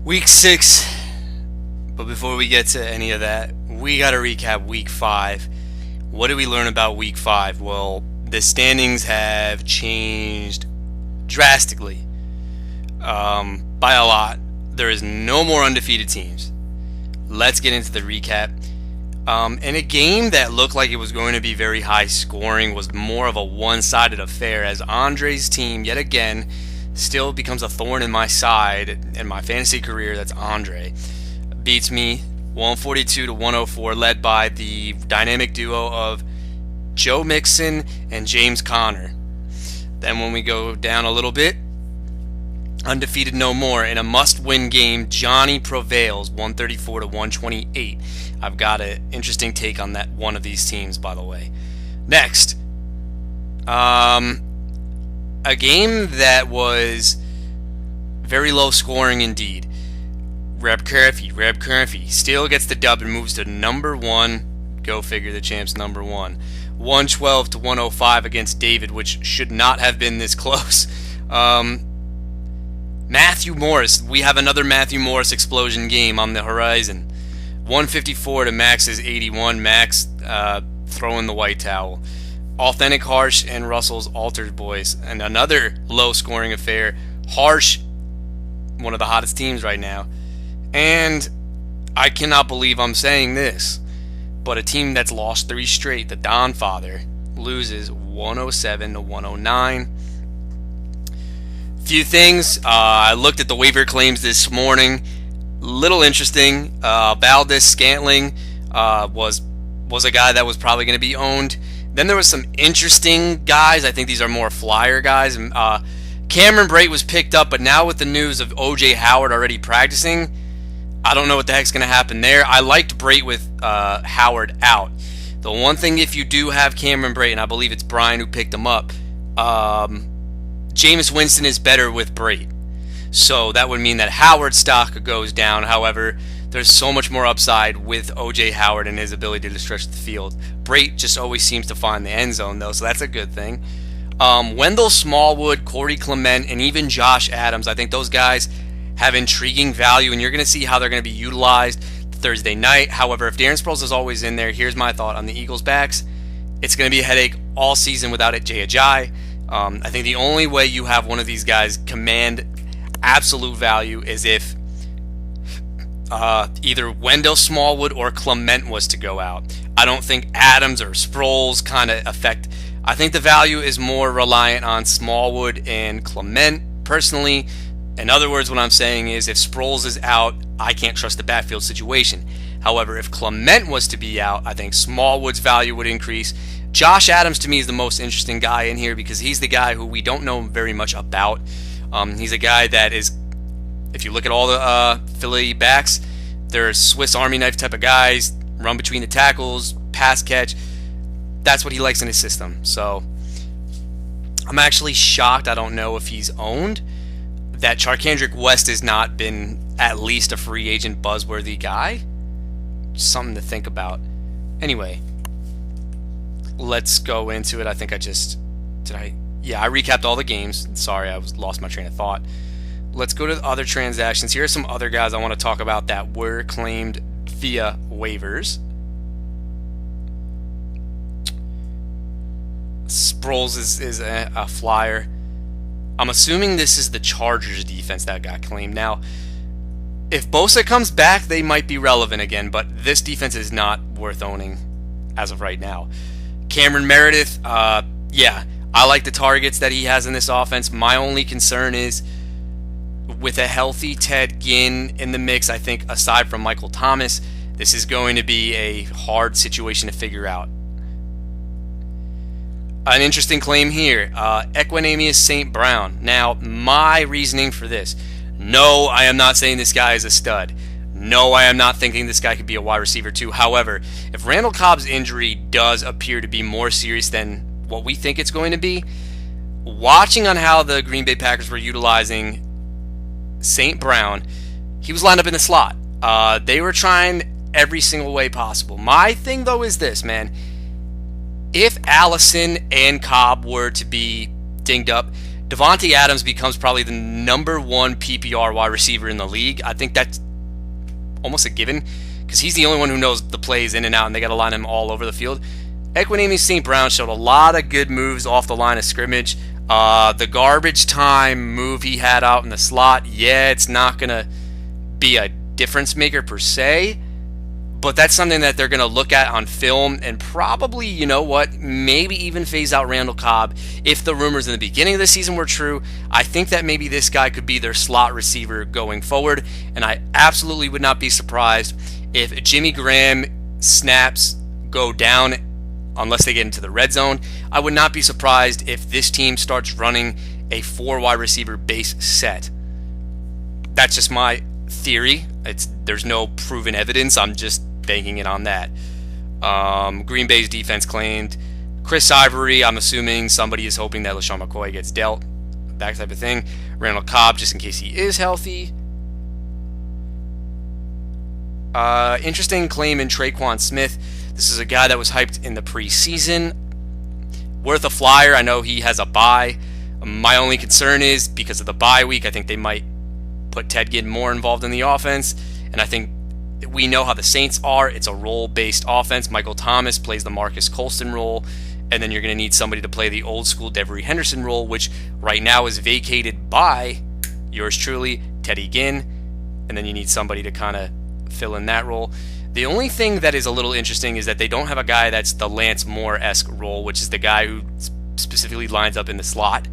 Week 6, but before we get to any of that, we got to recap Week 5. What did we learn about Week 5? Well, the standings have changed drastically, by a lot. There is no more undefeated teams. Let's get into the recap. In a game that looked like it was going to be very high scoring, was more of a one-sided affair, as Andre's team, yet again, still becomes a thorn in my side in my fantasy career. That's Andre. Beats me 142 to 104, led by the dynamic duo of Joe Mixon and James Conner. Then when we go down a little bit, undefeated no more. In a must-win game, Johnny prevails 134 to 128. I've got an interesting take on that one of these teams, by the way. Next, a game that was very low scoring indeed. Reb Coffey still gets the dub and moves to number 1. Go figure, the champ's number 1. 112 to 105 against David, which should not have been this close. Matthew Morris, we have another Matthew Morris explosion game on the horizon. 154 to Max's 81. Max throwing the white towel. Authentic Harsh and Russell's Altered Boys. And another low-scoring affair. Harsh, one of the hottest teams right now. And I cannot believe I'm saying this, but a team that's lost 3 straight, the Don Father, loses 107 to 109. Few things. I looked at the waiver claims this morning. Little interesting. Valdez Scantling was a guy that was probably going to be owned. Then there was some interesting guys. I think these are more flyer guys. Cameron Brate was picked up, but now with the news of O.J. Howard already practicing, I don't know what the heck's going to happen there. I liked Brate with Howard out. The one thing, if you do have Cameron Brate, and I believe it's Brian who picked him up, Jameis Winston is better with Brate. So that would mean that Howard's stock goes down. However, there's so much more upside with O.J. Howard and his ability to stretch the field. Brate just always seems to find the end zone, though, so that's a good thing. Wendell Smallwood, Corey Clement, and even Josh Adams, I think those guys have intriguing value, and you're going to see how they're going to be utilized Thursday night. However, if Darren Sproles is always in there, here's my thought on the Eagles' backs. It's going to be a headache all season without Jay Ajayi. I think the only way you have one of these guys command absolute value is if either Wendell Smallwood or Clement was to go out. I don't think Adams or Sproles kind of affect. I think the value is more reliant on Smallwood and Clement. Personally, in other words, what I'm saying is if Sproles is out, I can't trust the backfield situation. However, if Clement was to be out, I think Smallwood's value would increase. Josh Adams, to me, is the most interesting guy in here because he's the guy who we don't know very much about. He's a guy that is, if you look at all the Philly backs, they're Swiss Army knife type of guys, run between the tackles, pass catch. That's what he likes in his system. So I'm actually shocked. I don't know if he's owned. That Charkandrick West has not been at least a free agent buzzworthy guy. Something to think about. Anyway, let's go into it. I think I recapped all the games. Sorry, I lost my train of thought. Let's go to the other transactions. Here are some other guys I want to talk about that were claimed via waivers. Sproles is a flyer. I'm assuming this is the Chargers defense that got claimed. Now, if Bosa comes back, they might be relevant again, but this defense is not worth owning as of right now. Cameron Meredith, I like the targets that he has in this offense. My only concern is with a healthy Ted Ginn in the mix, I think aside from Michael Thomas, this is going to be a hard situation to figure out. An interesting claim here, Equanimeous St. Brown. Now, my reasoning for this, no, I am not saying this guy is a stud. No, I am not thinking this guy could be a wide receiver too. However, if Randall Cobb's injury does appear to be more serious than what we think it's going to be, watching on how the Green Bay Packers were utilizing St. Brown, he was lined up in the slot. They were trying every single way possible. My thing, though, is this, man. If Allison and Cobb were to be dinged up, Devontae Adams becomes probably the number one PPR wide receiver in the league. I think that's almost a given because he's the only one who knows the plays in and out, and they got to line him all over the field. Equanimeous St. Brown showed a lot of good moves off the line of scrimmage. The garbage time move he had out in the slot, yeah, it's not going to be a difference maker per se, but that's something that they're going to look at on film and probably, you know what, maybe even phase out Randall Cobb if the rumors in the beginning of the season were true. I think that maybe this guy could be their slot receiver going forward, and I absolutely would not be surprised if Jimmy Graham snaps go down unless they get into the red zone. I would not be surprised if this team starts running a 4 wide receiver base set. That's just my theory. There's no proven evidence. I'm just banking it on that. Green Bay's defense claimed Chris Ivory. I'm assuming somebody is hoping that LaShawn McCoy gets dealt. That type of thing. Randall Cobb, just in case he is healthy. Interesting claim in Traquan Smith. This is a guy that was hyped in the preseason. Worth a flyer. I know he has a bye. My only concern is because of the bye week, I think they might put Ted Ginn more involved in the offense. And I think we know how the Saints are. It's a role-based offense. Michael Thomas plays the Marcus Colston role. And then you're going to need somebody to play the old-school Devery Henderson role, which right now is vacated by yours truly, Teddy Ginn. And then you need somebody to kind of fill in that role. The only thing that is a little interesting is that they don't have a guy that's the Lance Moore-esque role, which is the guy who specifically lines up in the slot.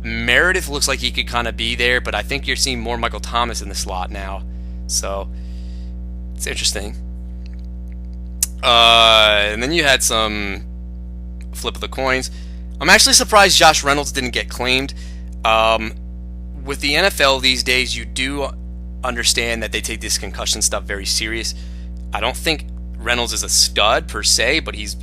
Meredith looks like he could kind of be there, but I think you're seeing more Michael Thomas in the slot now. So it's interesting. And then you had some flip of the coins. I'm actually surprised Josh Reynolds didn't get claimed. With the NFL these days, you do understand that they take this concussion stuff very serious. I don't think Reynolds is a stud per se, but he's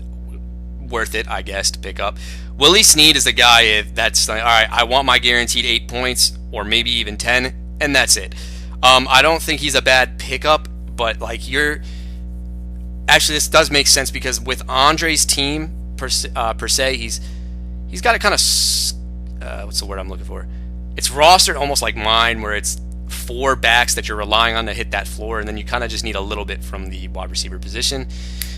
worth it, I guess, to pick up. Willie Snead is the guy that's like, all right, I want my guaranteed 8 points or maybe even 10, and that's it. I don't think he's a bad pickup, but like actually this does make sense because with Andre's team per se, he's got a kind of what's the word I'm looking for? It's rostered almost like mine, where it's 4 backs that you're relying on to hit that floor, and then you kind of just need a little bit from the wide receiver position.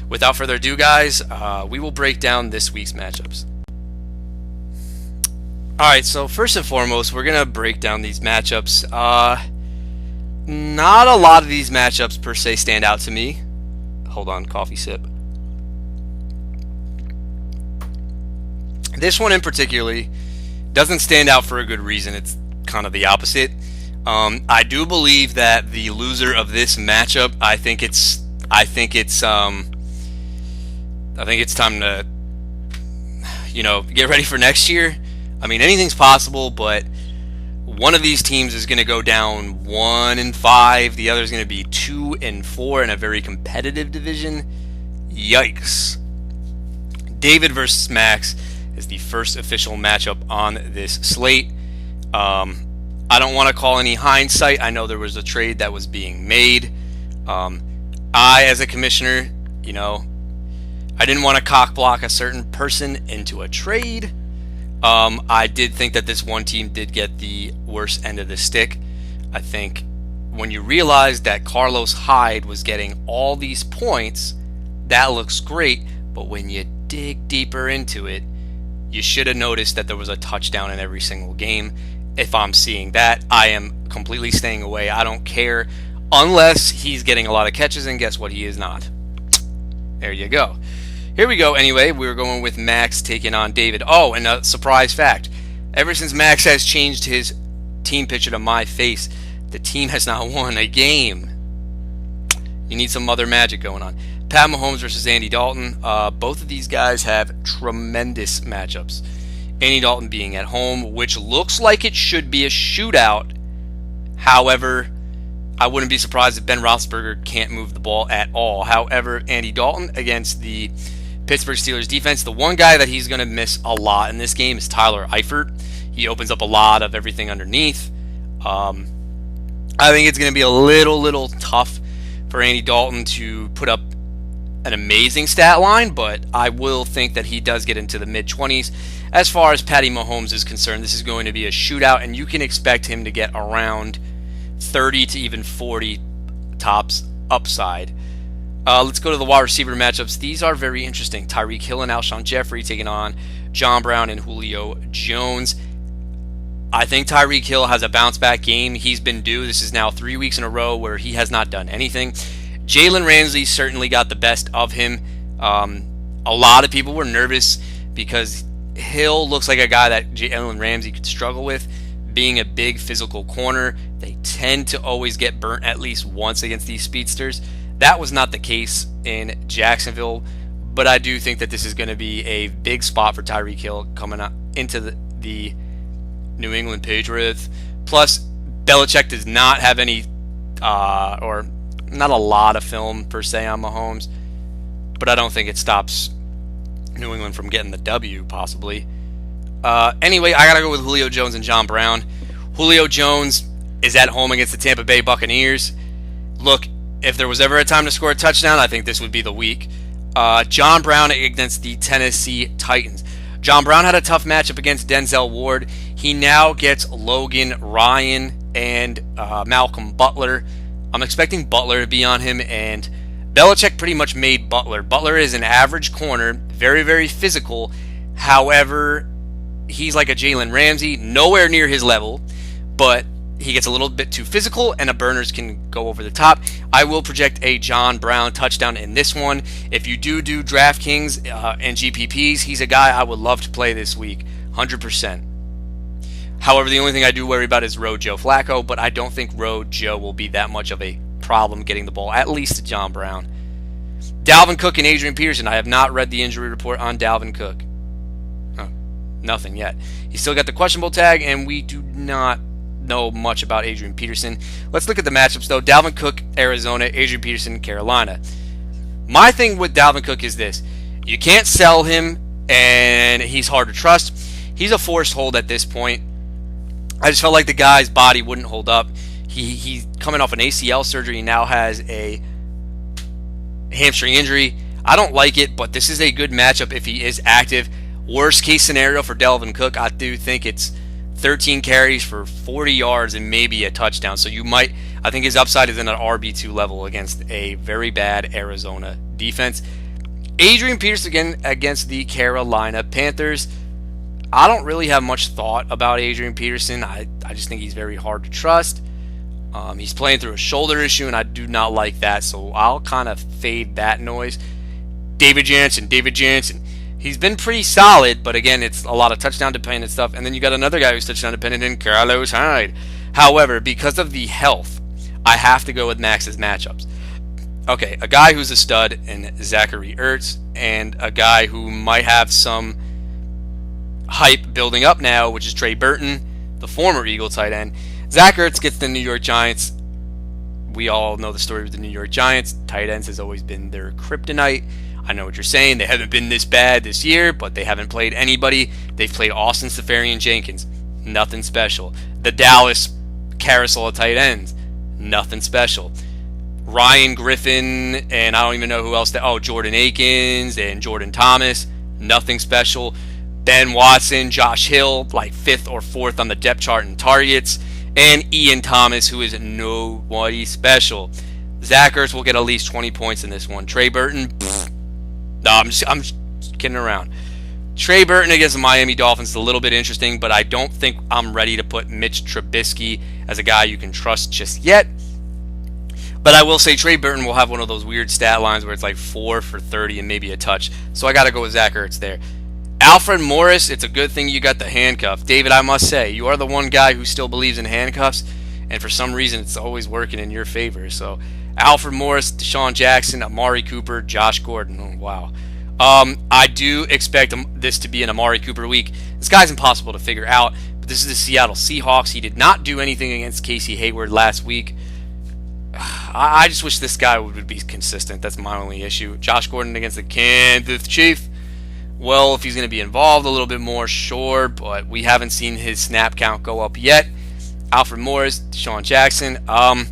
Without further ado, guys, we will break down this week's matchups. Alright, so first and foremost, we're going to break down these matchups. Not a lot of these matchups per se stand out to me. Hold on, coffee sip. This one in particular doesn't stand out for a good reason. It's kind of the opposite. I do believe that the loser of this matchup, I think it's time to, get ready for next year. I mean, anything's possible, but one of these teams is going to go down 1-5. The other is going to be 2-4 in a very competitive division. Yikes. David versus Max is the first official matchup on this slate. I don't want to call any hindsight. I know there was a trade that was being made. I, as a commissioner, I didn't want to cock block a certain person into a trade. I did think that this one team did get the worst end of the stick. I think when you realize that Carlos Hyde was getting all these points, that looks great, but when you dig deeper into it, you should have noticed that there was a touchdown in every single game. If I'm seeing that, I am completely staying away. I don't care unless he's getting a lot of catches, and guess what? He is not. There you go. Here we go. Anyway, we're going with Max taking on David. Oh, and a surprise fact. Ever since Max has changed his team picture to my face, the team has not won a game. You need some other magic going on. Pat Mahomes versus Andy Dalton. Both of these guys have tremendous matchups. Andy Dalton being at home, which looks like it should be a shootout. However, I wouldn't be surprised if Ben Roethlisberger can't move the ball at all. However, Andy Dalton against the Pittsburgh Steelers defense, the one guy that he's going to miss a lot in this game is Tyler Eifert. He opens up a lot of everything underneath. I think it's going to be a little tough for Andy Dalton to put up an amazing stat line, but I will think that he does get into the mid-20s. as far as Patty Mahomes is concerned, this is going to be a shootout, and you can expect him to get around 30 to even 40 tops upside. Let's go to the wide receiver matchups. These are very interesting. Tyreek Hill and Alshon Jeffrey taking on John Brown and Julio Jones. I think Tyreek Hill has a bounce-back game. He's been due. This is now 3 weeks in a row where he has not done anything. Jalen Ramsey certainly got the best of him. A lot of people were nervous because Hill looks like a guy that Jalen Ramsey could struggle with. Being a big physical corner, they tend to always get burnt at least once against these speedsters. That was not the case in Jacksonville, but I do think that this is going to be a big spot for Tyreek Hill coming up into the New England Patriots. Plus, Belichick does not have any, or not a lot of film per se on Mahomes, but I don't think it stops New England from getting the W, possibly. Anyway, I got to go with Julio Jones and John Brown. Julio Jones is at home against the Tampa Bay Buccaneers. Look, if there was ever a time to score a touchdown, I think this would be the week. John Brown against the Tennessee Titans. John Brown had a tough matchup against Denzel Ward. He now gets Logan Ryan and Malcolm Butler. I'm expecting Butler to be on him, and Belichick pretty much made Butler. Butler is an average corner, very, very physical. However, he's like a Jalen Ramsey, nowhere near his level, but he gets a little bit too physical, and the burners can go over the top. I will project a John Brown touchdown in this one. If you do DraftKings and GPPs, he's a guy I would love to play this week, 100%. However, the only thing I do worry about is Road Joe Flacco, but I don't think Road Joe will be that much of a problem getting the ball, at least to John Brown. Dalvin Cook and Adrian Peterson. I have not read the injury report on Dalvin Cook. Nothing yet. He's still got the questionable tag, and we do not know much about Adrian Peterson. Let's look at the matchups, though. Dalvin Cook, Arizona. Adrian Peterson, Carolina. My thing with Dalvin Cook is this. You can't sell him, and he's hard to trust. He's a forced hold at this point. I just felt like the guy's body wouldn't hold up. He's coming off an ACL surgery. He now has a hamstring injury. I don't like it, but this is a good matchup if he is active. Worst case scenario for Dalvin Cook, I do think it's 13 carries for 40 yards and maybe a touchdown. So I think his upside is in an RB2 level against a very bad Arizona defense. Adrian Peterson again against the Carolina Panthers. I don't really have much thought about Adrian Peterson. I just think he's very hard to trust. He's playing through a shoulder issue, and I do not like that, so I'll kind of fade that noise. David Jansen. He's been pretty solid, but again, it's a lot of touchdown dependent stuff. And then you got another guy who's touchdown dependent in Carlos Hyde. However, because of the health, I have to go with Max's matchups. Okay, a guy who's a stud in Zachary Ertz, and a guy who might have some hype building up now, which is Trey Burton, the former Eagle tight end. Zach Ertz gets the New York Giants. We all know the story with the New York Giants. Tight ends has always been their kryptonite. I know what you're saying. They haven't been this bad this year, but they haven't played anybody. They've played Austin Seferian-Jenkins. Nothing special. The Dallas carousel of tight ends. Nothing special. Ryan Griffin, and I don't even know who else. Jordan Akins and Jordan Thomas. Nothing special. Ben Watson, Josh Hill, like 5th or 4th on the depth chart in targets. And Ian Thomas, who is nobody special. Zach Ertz will get at least 20 points in this one. Trey Burton, no, I'm just kidding around. Trey Burton against the Miami Dolphins is a little bit interesting, but I don't think I'm ready to put Mitch Trubisky as a guy you can trust just yet. But I will say Trey Burton will have one of those weird stat lines where it's like 4 for 30 and maybe a touch. So I got to go with Zach Ertz there. Alfred Morris, it's a good thing you got the handcuff. David, I must say, you are the one guy who still believes in handcuffs, and for some reason it's always working in your favor. So Alfred Morris, Deshaun Jackson, Amari Cooper, Josh Gordon. Oh, wow. I do expect this to be an Amari Cooper week. This guy's impossible to figure out, but this is the Seattle Seahawks. He did not do anything against Casey Hayward last week. I just wish this guy would be consistent. That's my only issue. Josh Gordon against the Kansas Chiefs. Well, if he's going to be involved a little bit more, sure, but we haven't seen his snap count go up yet. Alfred Morris, Deshaun Jackson. I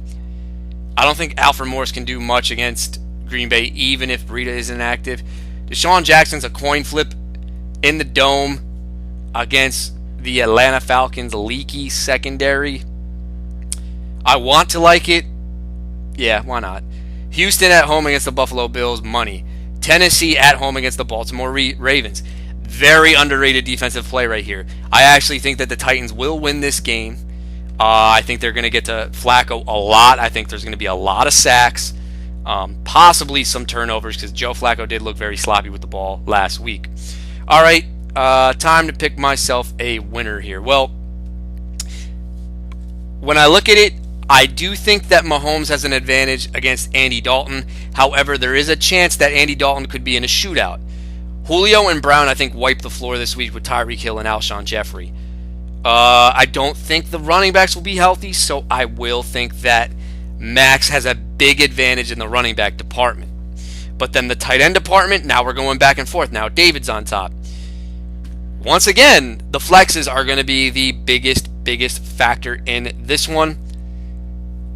don't think Alfred Morris can do much against Green Bay, even if Breida isn't active. Deshaun Jackson's a coin flip in the dome. against the Atlanta Falcons' leaky secondary. I want to like it. Yeah, why not? Houston at home against the Buffalo Bills, money. Tennessee at home against the Baltimore Ravens. Very underrated defensive play right here. I actually think that the Titans will win this game. I think they're going to get to Flacco a lot. I think there's going to be a lot of sacks, possibly some turnovers, because Joe Flacco did look very sloppy with the ball last week. All right, time to pick myself a winner here. Well, when I look at it, I do think that Mahomes has an advantage against Andy Dalton. However, there is a chance that Andy Dalton could be in a shootout. Julio and Brown, I think, wiped the floor this week with Tyreek Hill and Alshon Jeffrey. I don't think the running backs will be healthy, so I will think that Max has a big advantage in the running back department. But then the tight end department, now we're going back and forth. Now David's on top. Once again, the flexes are going to be the biggest factor in this one.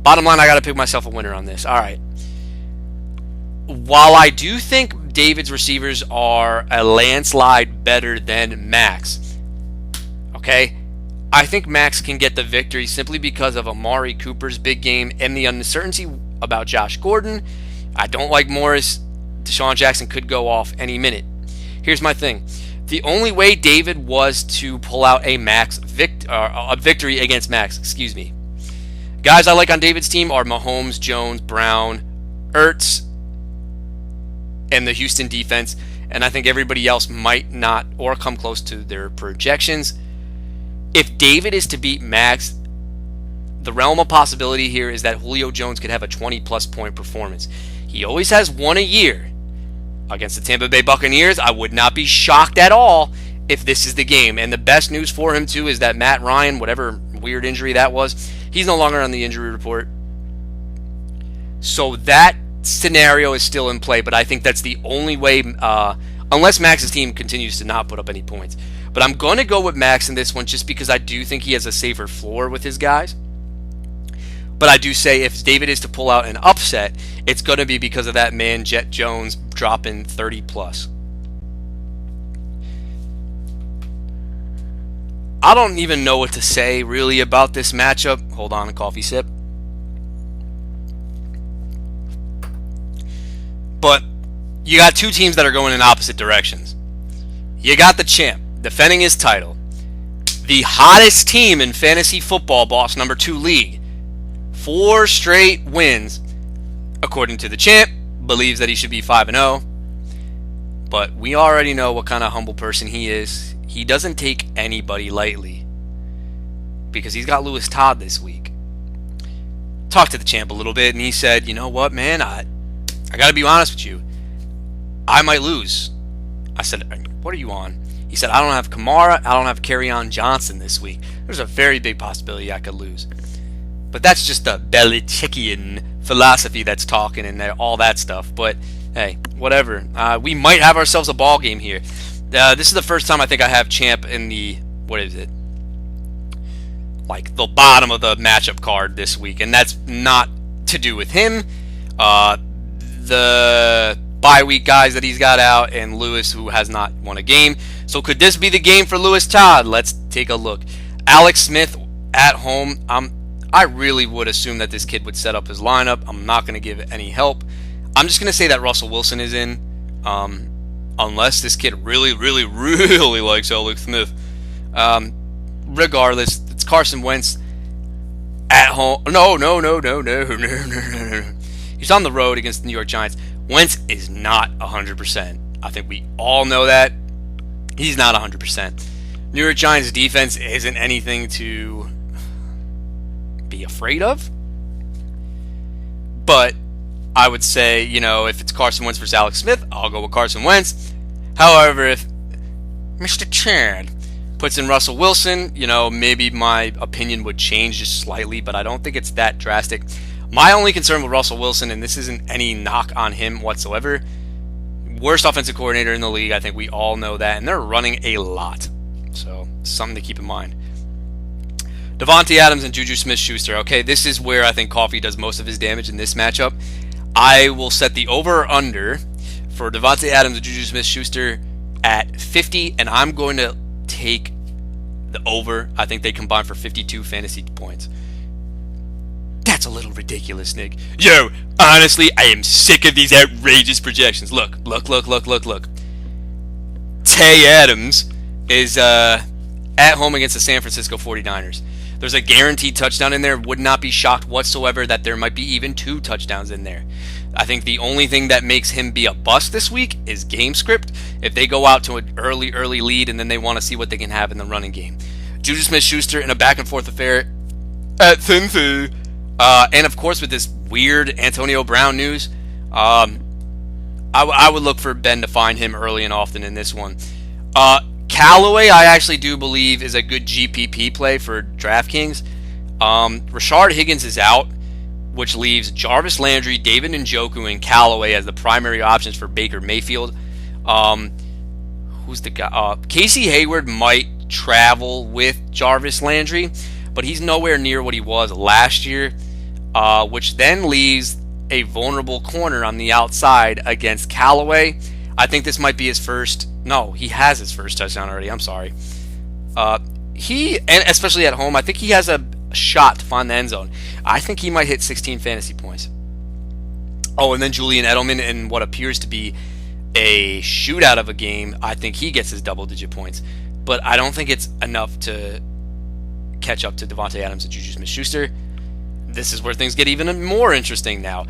Bottom line, I got to pick myself a winner on this. All right. While I do think David's receivers are a landslide better than Max, okay, I think Max can get the victory simply because of Amari Cooper's big game and the uncertainty about Josh Gordon. I don't like Morris. Deshaun Jackson could go off any minute. Here's my thing. The only way David was to pull out a victory against Max, guys I like on David's team are Mahomes, Jones, Brown, Ertz, and the Houston defense. And I think everybody else might not or come close to their projections. If David is to beat Max, the realm of possibility here is that Julio Jones could have a 20-plus point performance. He always has one a year. Against the Tampa Bay Buccaneers, I would not be shocked at all if this is the game. And the best news for him, too, is that Matt Ryan, whatever weird injury that was, he's no longer on the injury report. So that scenario is still in play, but I think that's the only way, unless Max's team continues to not put up any points. But I'm going to go with Max in this one just because I do think he has a safer floor with his guys. But I do say if David is to pull out an upset, it's going to be because of that man, Jet Jones, dropping 30-plus. I don't even know what to say, really, about this matchup. Hold on, a coffee sip. But you got two teams that are going in opposite directions. You got the champ defending his title. The hottest team in fantasy football, boss number 2 league. 4 straight wins, according to the champ, believes that he should be 5-0. But we already know what kind of humble person he is. He doesn't take anybody lightly because he's got Lewis Todd this week. Talked to the champ a little bit, and he said, you know what, man, I got to be honest with you. I might lose. I said, what are you on? He said, I don't have Kamara, I don't have Kerryon Johnson this week. There's a very big possibility I could lose. But that's just the Belichickian philosophy that's talking and all that stuff. But, hey, whatever. We might have ourselves a ball game here. This is the first time I think I have Champ in the, what is it? Like the bottom of the matchup card this week. And that's not to do with him. The bye week guys that he's got out and Lewis, who has not won a game. So could this be the game for Lewis Todd? Let's take a look. Alex Smith at home. I really would assume that this kid would set up his lineup. I'm not going to give any help. I'm just going to say that Russell Wilson is in, unless this kid really likes Alex Smith. Regardless, it's Carson Wentz at home. No. He's on the road against the New York Giants. Wentz is not 100%. I think we all know that. He's not 100%. New York Giants defense isn't anything to be afraid of. But I would say, if it's Carson Wentz versus Alex Smith, I'll go with Carson Wentz. However, if Mr. Chad puts in Russell Wilson, maybe my opinion would change just slightly, but I don't think it's that drastic. My only concern with Russell Wilson, and this isn't any knock on him whatsoever, worst offensive coordinator in the league, I think we all know that, and they're running a lot. So, something to keep in mind. Davante Adams and Juju Smith-Schuster. Okay, this is where I think Coffey does most of his damage in this matchup. I will set the over or under for Davante Adams and Juju Smith-Schuster at 50, and I'm going to take the over. I think they combine for 52 fantasy points. That's a little ridiculous, Nick. Yo, honestly, I am sick of these outrageous projections. Look. Tay Adams is at home against the San Francisco 49ers. There's a guaranteed touchdown in there. Would not be shocked whatsoever that there might be even 2 touchdowns in there. I think the only thing that makes him be a bust this week is game script. If they go out to an early lead and then they want to see what they can have in the running game. Juju Smith-Schuster in a back-and-forth affair at Cincy. And, of course, with this weird Antonio Brown news, I would look for Ben to find him early and often in this one. Callaway, I actually do believe, is a good GPP play for DraftKings. Rashard Higgins is out, which leaves Jarvis Landry, David Njoku, and Callaway as the primary options for Baker Mayfield. Who's the guy? Casey Hayward might travel with Jarvis Landry, but he's nowhere near what he was last year, which then leaves a vulnerable corner on the outside against Callaway. I think this might be his first. No, he has his first touchdown already. I'm sorry. And especially at home, I think he has a shot to find the end zone. I think he might hit 16 fantasy points. Oh, and then Julian Edelman in what appears to be a shootout of a game. I think he gets his double-digit points, but I don't think it's enough to catch up to Devontae Adams and Juju Smith-Schuster. This is where things get even more interesting now.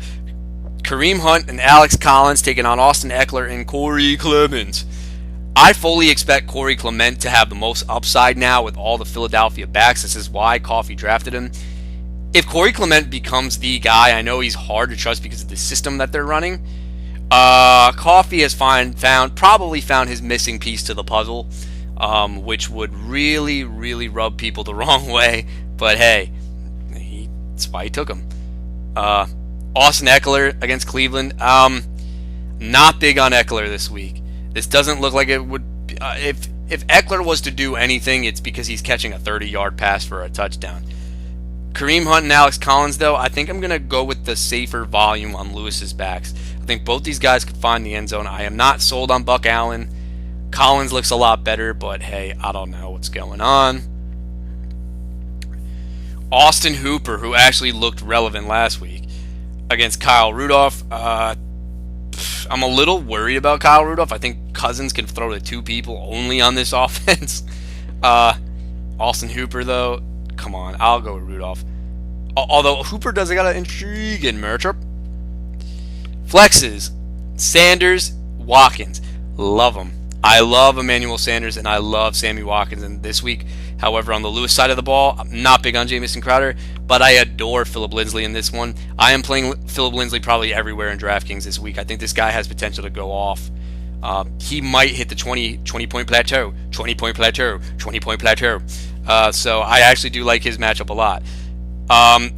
Kareem Hunt and Alex Collins taking on Austin Eckler and Corey Clement. I fully expect Corey Clement to have the most upside now with all the Philadelphia backs. This is why Coffey drafted him. If Corey Clement becomes the guy, I know he's hard to trust because of the system that they're running. Coffey has probably found his missing piece to the puzzle, which would really rub people the wrong way. But hey, that's why he took him. Austin Eckler against Cleveland. Not big on Eckler this week. This doesn't look like it would. If Eckler was to do anything, it's because he's catching a 30-yard pass for a touchdown. Kareem Hunt and Alex Collins, though, I think I'm going to go with the safer volume on Lewis's backs. I think both these guys could find the end zone. I am not sold on Buck Allen. Collins looks a lot better, but hey, I don't know what's going on. Austin Hooper, who actually looked relevant last week, against Kyle Rudolph. I'm a little worried about Kyle Rudolph. I think Cousins can throw to 2 people only on this offense. Austin Hooper, though, come on, I'll go with Rudolph. Although Hooper does got an intriguing matchup. Flexes, Sanders, Watkins, love them. I love Emmanuel Sanders and I love Sammy Watkins. And this week, however, on the Lewis side of the ball, I'm not big on Jamison Crowder, but I adore Phillip Lindsay in this one. I am playing Phillip Lindsay probably everywhere in DraftKings this week. I think this guy has potential to go off. He might hit the 20-point plateau, 20-point plateau, 20-point plateau. So I actually do like his matchup a lot.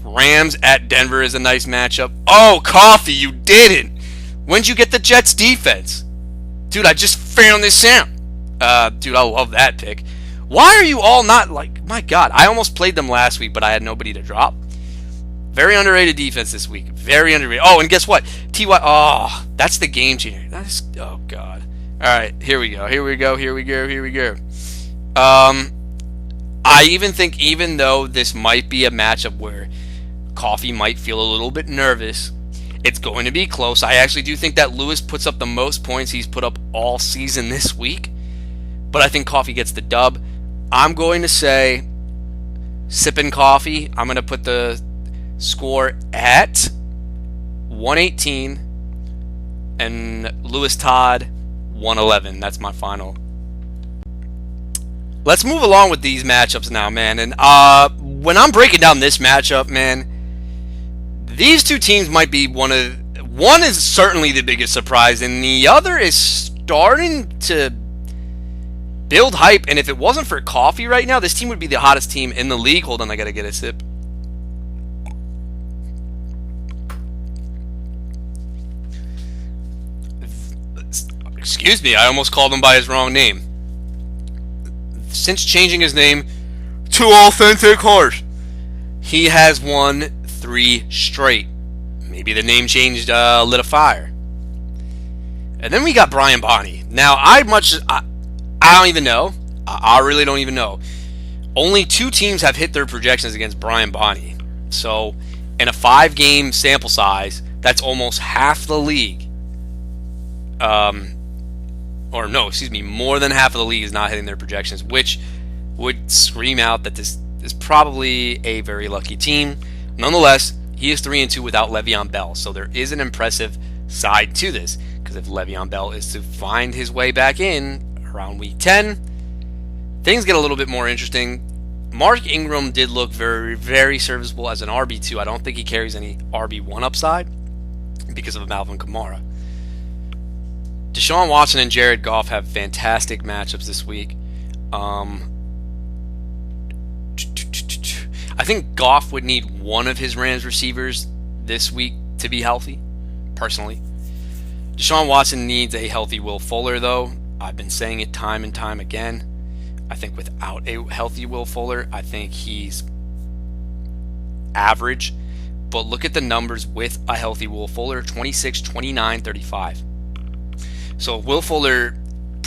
Rams at Denver is a nice matchup. Oh, Coffey, you didn't. When'd you get the Jets defense? Dude, I just found this out. Dude, I love that pick. Why are you all not like, my God, I almost played them last week, but I had nobody to drop. Very underrated defense this week. Very underrated. Oh, and guess what? T.Y. Oh, that's the game changer. That's, oh, God. All right, here we go. I even think, even though this might be a matchup where Coffey might feel a little bit nervous, it's going to be close. I actually do think that Lewis puts up the most points he's put up all season this week, but I think Coffey gets the dub. I'm going to say sipping Coffey. I'm going to put the score at 118 and Lewis Todd 111. That's my final. Let's move along with these matchups now, man. And when I'm breaking down this matchup, man, these two teams might be one is certainly the biggest surprise, and the other is starting to build hype. And if it wasn't for Coffey right now, this team would be the hottest team in the league. Hold on, I gotta get a sip. Excuse me, I almost called him by his wrong name. Since changing his name to Authentic Heart, he has won 3 straight. Maybe the name changed lit a fire. And then we got Brian Bonney. Now, I don't even know. I really don't even know. Only 2 teams have hit their projections against Brian Bonney. So, in a 5-game sample size, that's almost half the league. More than half of the league is not hitting their projections, which would scream out that this is probably a very lucky team. Nonetheless, he is 3-2 without Le'Veon Bell, so there is an impressive side to this. Because if Le'Veon Bell is to find his way back in around week 10, things get a little bit more interesting. Mark Ingram did look very, very serviceable as an RB2. I don't think he carries any RB1 upside because of Malvin Kamara. Deshaun Watson and Jared Goff have fantastic matchups this week. I think Goff would need one of his Rams receivers this week to be healthy, personally. Deshaun Watson needs a healthy Will Fuller, though. I've been saying it time and time again. I think without a healthy Will Fuller, I think he's average. But look at the numbers with a healthy Will Fuller, 26, 29, 35. So if Will Fuller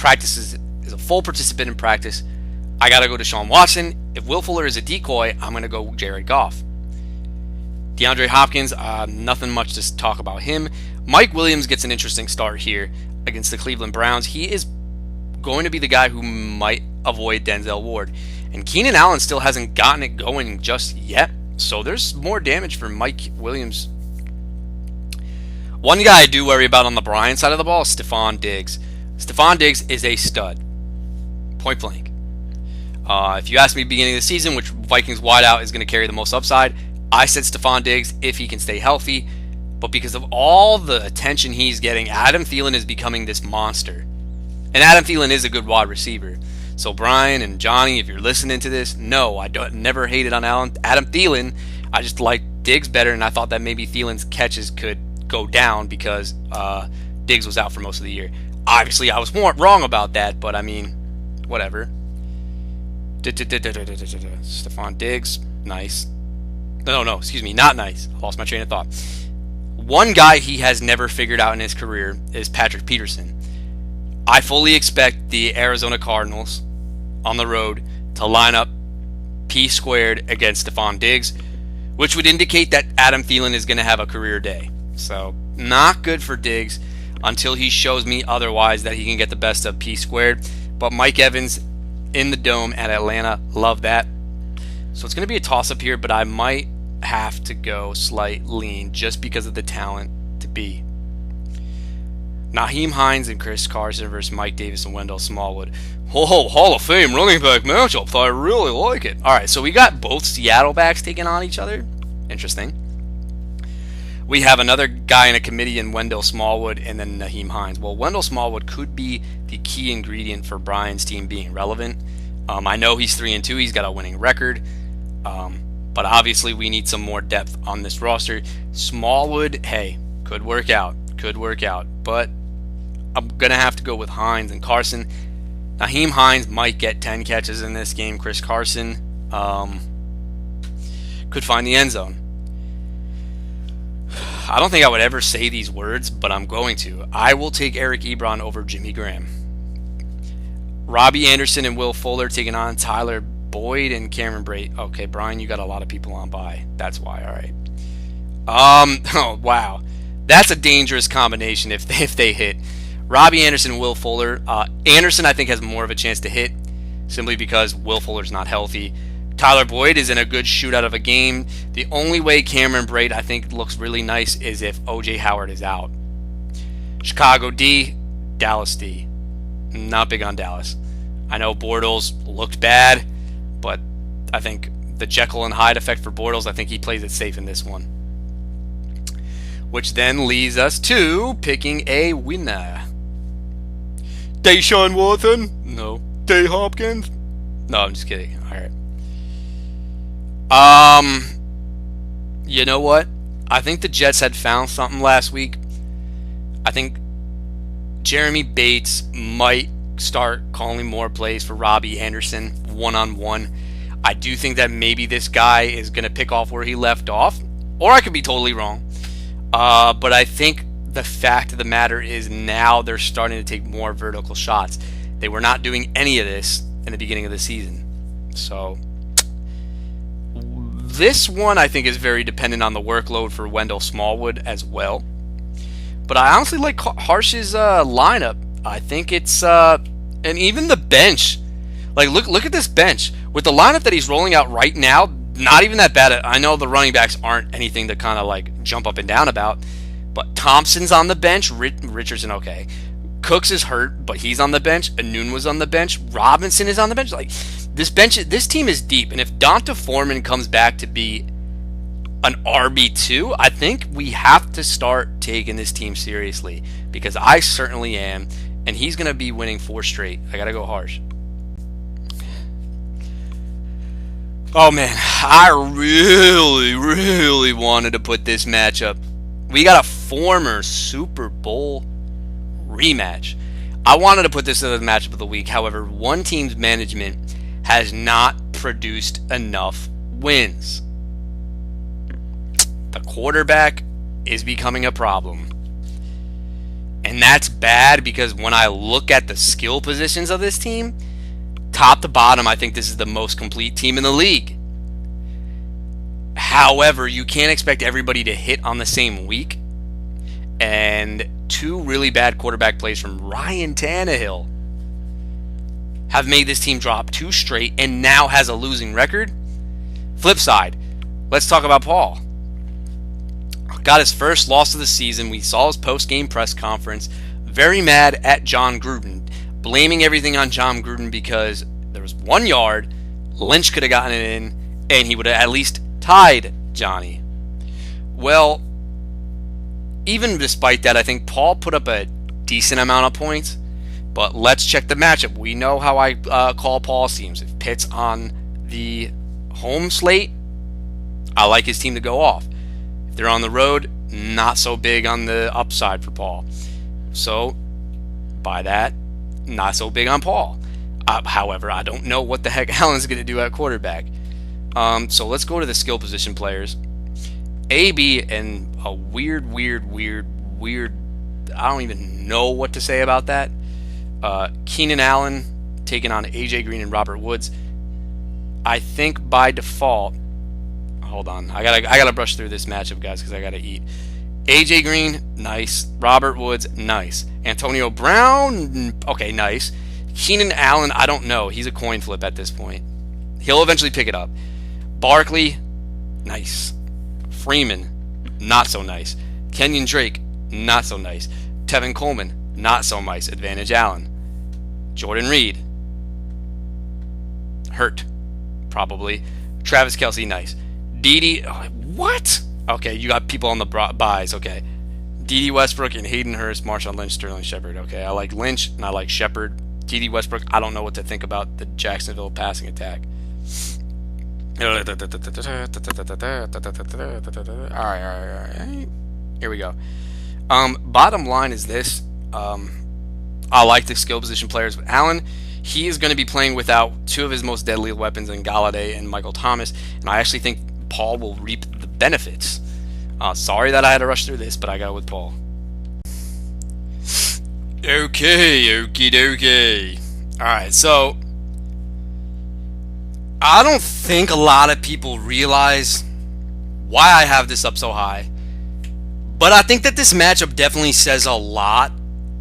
is a full participant in practice, I got to go to Deshaun Watson. If Will Fuller is a decoy, I'm going to go Jared Goff. DeAndre Hopkins, nothing much to talk about him. Mike Williams gets an interesting start here against the Cleveland Browns. He is going to be the guy who might avoid Denzel Ward. And Keenan Allen still hasn't gotten it going just yet. So there's more damage for Mike Williams. One guy I do worry about on the Bryant side of the ball is Stephon Diggs. Stephon Diggs is a stud. Point blank. If you asked me at the beginning of the season which Vikings wideout is going to carry the most upside, I said Stephon Diggs if he can stay healthy. But because of all the attention he's getting, Adam Thielen is becoming this monster. And Adam Thielen is a good wide receiver. So Brian and Johnny, if you're listening to this, no, I never hated on Adam Thielen. I just like Diggs better, and I thought that maybe Thielen's catches could go down because Diggs was out for most of the year. Obviously, I was wrong about that, but I mean, whatever. Stephon Diggs, nice. No, excuse me, not nice. I lost my train of thought. One guy he has never figured out in his career is Patrick Peterson. I fully expect the Arizona Cardinals on the road to line up P squared against Stephon Diggs, which would indicate that Adam Thielen is going to have a career day. So, not good for Diggs until he shows me otherwise that he can get the best of P squared. But Mike Evans in the Dome at Atlanta, love that. So it's going to be a toss-up here, but I might have to go slight lean just because of the talent to be. Nyheim Hines and Chris Carson versus Mike Davis and Wendell Smallwood. Oh, Hall of Fame running back matchup. I really like it. All right, so we got both Seattle backs taking on each other. Interesting. We have another guy in a committee in Wendell Smallwood and then Nyheim Hines. Well, Wendell Smallwood could be the key ingredient for Brian's team being relevant. I know he's 3-2. He's got a winning record. But obviously we need some more depth on this roster. Smallwood, hey, could work out. But I'm going to have to go with Hines and Carson. Nyheim Hines might get 10 catches in this game. Chris Carson could find the end zone. I don't think I would ever say these words, but I'm going to. I will take Eric Ebron over Jimmy Graham. Robbie Anderson and Will Fuller taking on Tyler Boyd and Cameron Brate. Okay, Brian, you got a lot of people on bye. That's why. All right. Oh, wow. That's a dangerous combination if they hit. Robbie Anderson and Will Fuller. Anderson, I think, has more of a chance to hit simply because Will Fuller's not healthy. Tyler Boyd is in a good shootout of a game. The only way Cameron Brate, I think, looks really nice is if O.J. Howard is out. Chicago D, Dallas D. Not big on Dallas. I know Bortles looked bad, but I think the Jekyll and Hyde effect for Bortles, I think he plays it safe in this one. Which then leads us to picking a winner. Deshaun Watson? No. Day Hopkins? No, I'm just kidding. All right. You know what? I think the Jets had found something last week. I think Jeremy Bates might start calling more plays for Robbie Anderson one-on-one. I do think that maybe this guy is going to pick off where he left off, or I could be totally wrong. But I think the fact of the matter is now they're starting to take more vertical shots. They were not doing any of this in the beginning of the season. So this one I think is very dependent on the workload for Wendell Smallwood as well. But I honestly like Harsh's lineup. I think it's and even the bench. Like look at this bench with the lineup that he's rolling out right now. Not even that bad. I know the running backs aren't anything to kind of like jump up and down about. But Thompson's on the bench. Richardson, okay. Cooks is hurt, but he's on the bench. Anun was on the bench. Robinson is on the bench. Like this team is deep. And if Donta Foreman comes back to be an RB2, I think we have to start taking this team seriously, because I certainly am, and he's going to be winning 4 straight. I got to go Harsh. Oh man, I really wanted to put this matchup. We got a former Super Bowl rematch. I wanted to put this as a matchup of the week. However, one team's management has not produced enough wins. The quarterback is becoming a problem. And that's bad, because when I look at the skill positions of this team, top to bottom, I think this is the most complete team in the league. However, you can't expect everybody to hit on the same week. And 2 really bad quarterback plays from Ryan Tannehill have made this team drop 2 straight and now has a losing record. Flip side, let's talk about Paul. Got his first loss of the season. We saw his post-game press conference. Very mad at John Gruden. Blaming everything on John Gruden because there was 1 yard. Lynch could have gotten it in, and he would have at least tied Johnny. Well, even despite that, I think Paul put up a decent amount of points. But let's check the matchup. We know how I call Paul's teams. If Pitt's on the home slate, I like his team to go off. They're on the road, not so big on the upside for Paul. So, by that, not so big on Paul. However, I don't know what the heck Allen's going to do at quarterback. So let's go to the skill position players. AB and a weird, I don't even know what to say about that. Keenan Allen taking on AJ Green and Robert Woods. I think by default, hold on, I gotta brush through this matchup, guys, because I gotta eat. AJ Green, nice. Robert Woods, nice. Antonio Brown, okay, nice. Keenan Allen, I don't know. He's a coin flip at this point. He'll eventually pick it up. Barkley, nice. Freeman, not so nice. Kenyon Drake, not so nice. Tevin Coleman, not so nice. Advantage Allen. Jordan Reed, hurt, probably. Travis Kelce, nice. Dede, what? Okay, you got people on the buys. Okay, Dede Westbrook and Hayden Hurst, Marshawn Lynch, Sterling Shepard. Okay, I like Lynch and I like Shepard. Dede Westbrook, I don't know what to think about the Jacksonville passing attack. All right. Here we go. Bottom line is this. I like the skill position players, but Allen, he is going to be playing without 2 of his most deadly weapons in Galladay and Michael Thomas, and I actually think Paul will reap the benefits. Sorry that I had to rush through this, but I got with Paul. Okay, okie dokie. Alright, so I don't think a lot of people realize why I have this up so high, but I think that this matchup definitely says a lot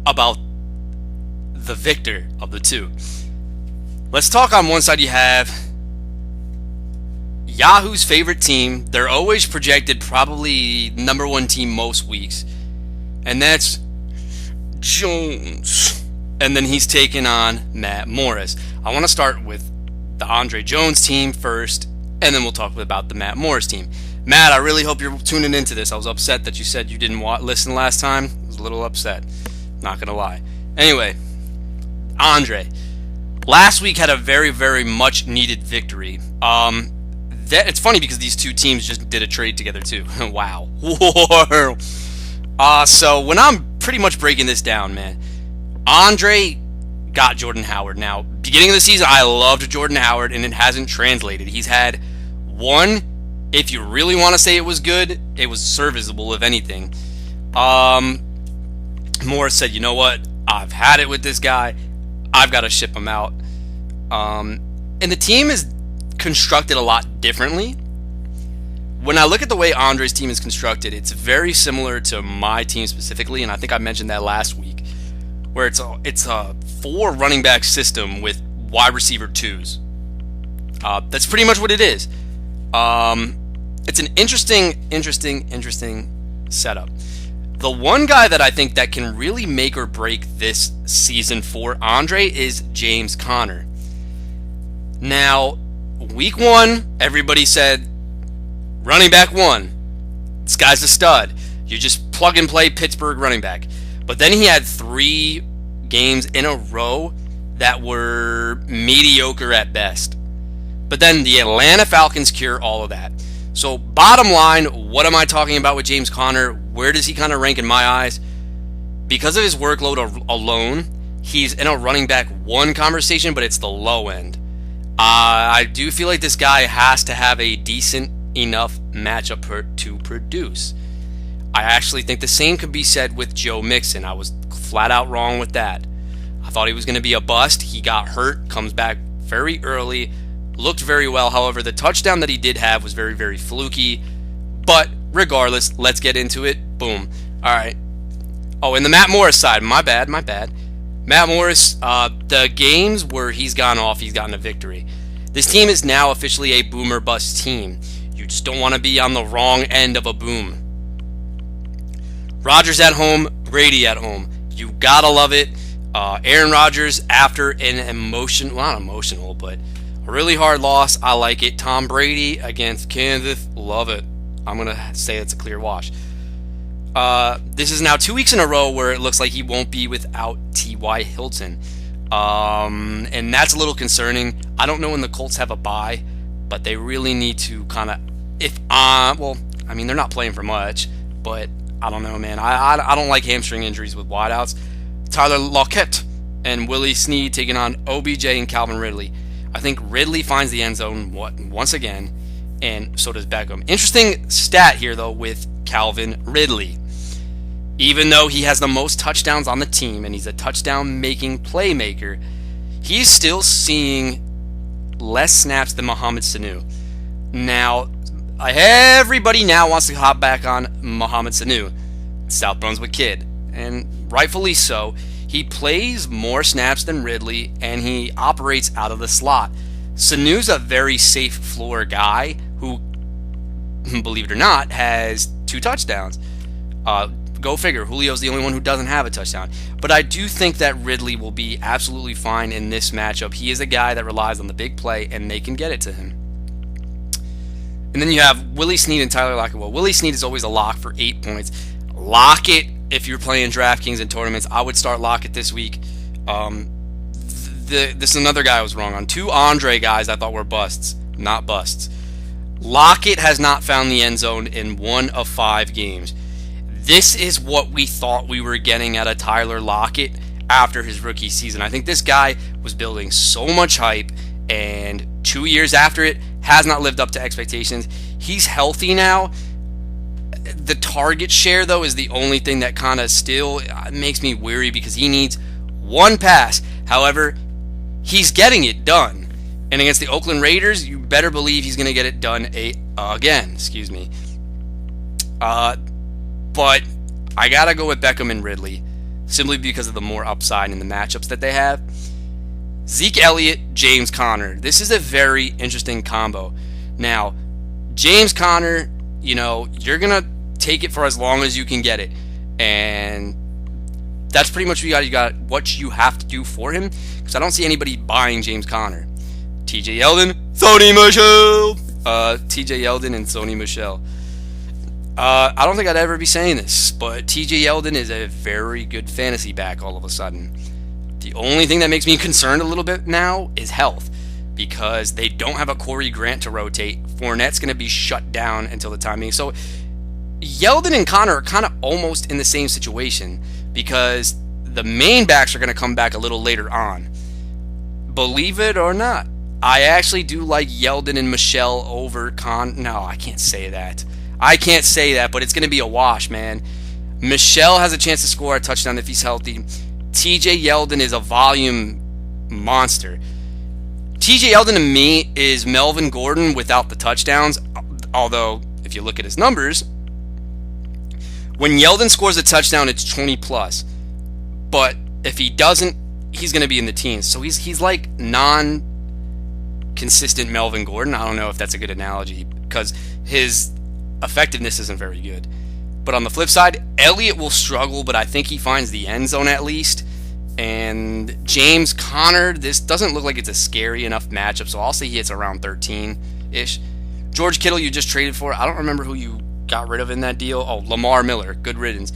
about the victor of the 2. Let's talk. On one side you have Yahoo's favorite team. They're always projected probably number 1 team most weeks, and that's Jones. And then he's taking on Matt Morris. I want to start with the Andre Jones team first, and then we'll talk about the Matt Morris team. Matt, I really hope you're tuning into this. I was upset that you said you didn't listen last time. I was a little upset, not gonna lie. Anyway, Andre last week had a very, very much needed victory. It's funny because these 2 teams just did a trade together too. Wow. So when I'm pretty much breaking this down, man, Andre got Jordan Howard. Now, beginning of the season, I loved Jordan Howard, and it hasn't translated. He's had 1, if you really want to say it was good, it was serviceable, if anything. Morris said, you know what? I've had it with this guy. I've got to ship him out. And the team is constructed a lot differently. When I look at the way Andre's team is constructed, it's very similar to my team specifically, and I think I mentioned that last week, where it's a 4 running back system with wide receiver 2s. That's pretty much what it is. It's an interesting setup. The one guy that I think that can really make or break this season for Andre is James Conner. Now, week 1, everybody said, running back 1, this guy's a stud. You just plug and play Pittsburgh running back. But then he had 3 games in a row that were mediocre at best. But then the Atlanta Falcons cure all of that. So bottom line, what am I talking about with James Conner? Where does he kind of rank in my eyes? Because of his workload alone, he's in a running back 1 conversation, but it's the low end. I do feel like this guy has to have a decent enough matchup to produce. I actually think the same could be said with Joe Mixon. I was flat out wrong with that. I thought he was going to be a bust. He got hurt, comes back very early, looked very well. However, the touchdown that he did have was very, very fluky. But regardless, let's get into it. Boom. All right. Oh, and the Matt Morris side. My bad. Matt Morris, the games where he's gone off, he's gotten a victory. This team is now officially a boomer bust team. You just don't want to be on the wrong end of a boom. Rodgers at home, Brady at home. You gotta love it. Aaron Rodgers after an not emotional, but a really hard loss. I like it. Tom Brady against Kansas, love it. I'm gonna say it's a clear wash. This is now 2 weeks in a row where it looks like he won't be without T.Y. Hilton. And that's a little concerning. I don't know when the Colts have a bye, but they really need to kind of, they're not playing for much, but I don't know, man. I don't like hamstring injuries with wideouts. Tyler Lockett and Willie Snead taking on OBJ and Calvin Ridley. I think Ridley finds the end zone once again, and so does Beckham. Interesting stat here, though, with Calvin Ridley. Even though he has the most touchdowns on the team and he's a touchdown-making playmaker, he's still seeing less snaps than Mohamed Sanu. Now, everybody now wants to hop back on Mohamed Sanu, South Brunswick kid, and rightfully so. He plays more snaps than Ridley, and he operates out of the slot. Sanu's a very safe floor guy who, believe it or not, has 2 touchdowns. Go figure. Julio's the only one who doesn't have a touchdown. But I do think that Ridley will be absolutely fine in this matchup. He is a guy that relies on the big play, and they can get it to him. And then you have Willie Snead and Tyler Lockett. Well, Willie Snead is always a lock for 8 points. Lockett, if you're playing DraftKings and tournaments, I would start Lockett this week. This is another guy I was wrong on. 2 Andre guys I thought were busts, not busts. Lockett has not found the end zone in 1 of 5 games. This is what we thought we were getting out of Tyler Lockett after his rookie season. I think this guy was building so much hype, and 2 years after it, has not lived up to expectations. He's healthy now. The target share, though, is the only thing that kind of still makes me weary because he needs 1 pass. However, he's getting it done. And against the Oakland Raiders, you better believe he's going to get it done again. But I got to go with Beckham and Ridley simply because of the more upside in the matchups that they have. Zeke Elliott, James Conner. This is a very interesting combo. Now, James Conner, you're going to take it for as long as you can get it. And that's pretty much what you have to do for him, because I don't see anybody buying James Conner. TJ Yeldon, Sony Michel. TJ Yeldon and Sony Michel. I don't think I'd ever be saying this, but TJ Yeldon is a very good fantasy back all of a sudden. The only thing that makes me concerned a little bit now is health, because they don't have a Corey Grant to rotate. Fournette's going to be shut down until the time being. So Yeldon and Conner are kind of almost in the same situation, because the main backs are going to come back a little later on. Believe it or not, I actually do like Yeldon and Michel over No, I can't say that. But it's going to be a wash, man. Michel has a chance to score a touchdown if he's healthy. TJ Yeldon is a volume monster. TJ Yeldon to me is Melvin Gordon without the touchdowns, although if you look at his numbers, when Yeldon scores a touchdown, it's 20 plus. But if he doesn't, he's going to be in the teens. So he's like non-consistent Melvin Gordon. I don't know if that's a good analogy because his effectiveness isn't very good. But on the flip side, Elliott will struggle, but I think he finds the end zone at least. And James Conner, this doesn't look like it's a scary enough matchup, so I'll say he hits around 13-ish. George Kittle, you just traded for. I don't remember who you got rid of in that deal. Oh, Lamar Miller. Good riddance.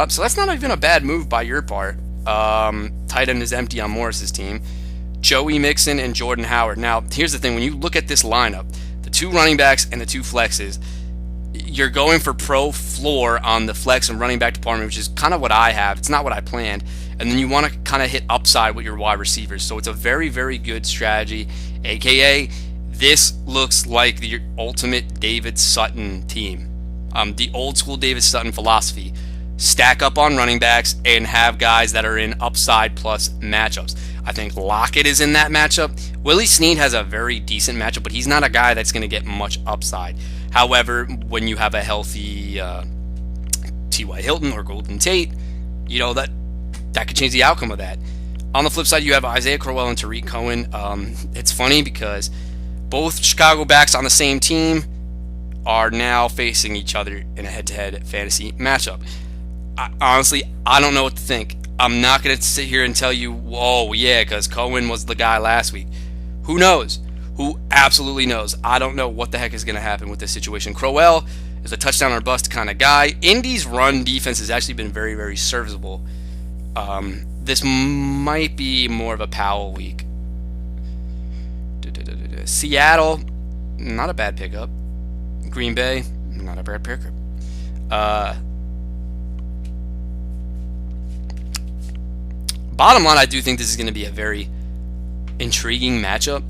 So that's not even a bad move by your part. Tight end is empty on Morris's team. Joey Mixon and Jordan Howard. Now, here's the thing. When you look at this lineup, the two running backs and the two flexes, you're going for pro floor on the flex and running back department, which is kind of what I have. It's not what I planned. And then you want to kind of hit upside with your wide receivers. So it's a very, very good strategy, a.k.a. this looks like the ultimate David Sutton team. The old school David Sutton philosophy. Stack up on running backs and have guys that are in upside plus matchups. I think Lockett is in that matchup. Willie Snead has a very decent matchup, but he's not a guy that's going to get much upside. However, when you have a healthy T.Y. Hilton or Golden Tate, you know, that could change the outcome of that. On the flip side, you have Isaiah Crowell and Tariq Cohen. It's funny because both Chicago backs on the same team are now facing each other in a head-to-head fantasy matchup. Honestly, I don't know what to think. I'm not going to sit here and tell you, oh, yeah, because Cohen was the guy last week. Who knows? Who absolutely knows? I don't know what the heck is going to happen with this situation. Crowell is a touchdown or bust kind of guy. Indy's run defense has actually been very, very serviceable. This might be more of a Powell week. Seattle, not a bad pickup. Green Bay, not a bad pickup. Bottom line, I do think this is going to be a very intriguing matchup,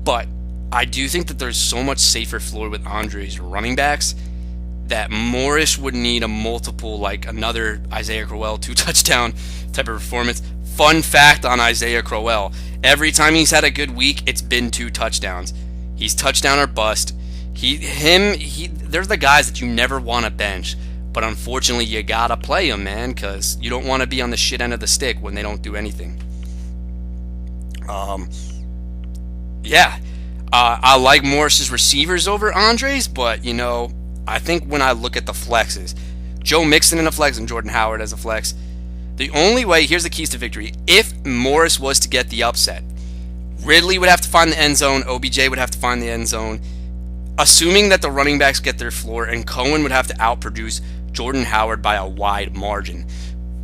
but I do think that there's so much safer floor with Andre's running backs that Morris would need a multiple, like another Isaiah Crowell 2-touchdown type of performance. Fun fact on Isaiah Crowell, every time he's had a good week, it's been 2 touchdowns. He's touchdown or bust. They're the guys that you never want to bench, but unfortunately you gotta play them, man, because you don't want to be on the shit end of the stick when they don't do anything. I like Morris's receivers over Andre's, but you know, I think when I look at the flexes, Joe Mixon in a flex and Jordan Howard as a flex, the only way, here's the keys to victory. If Morris was to get the upset, Ridley would have to find the end zone, OBJ would have to find the end zone, assuming that the running backs get their floor, and Cohen would have to outproduce Jordan Howard by a wide margin.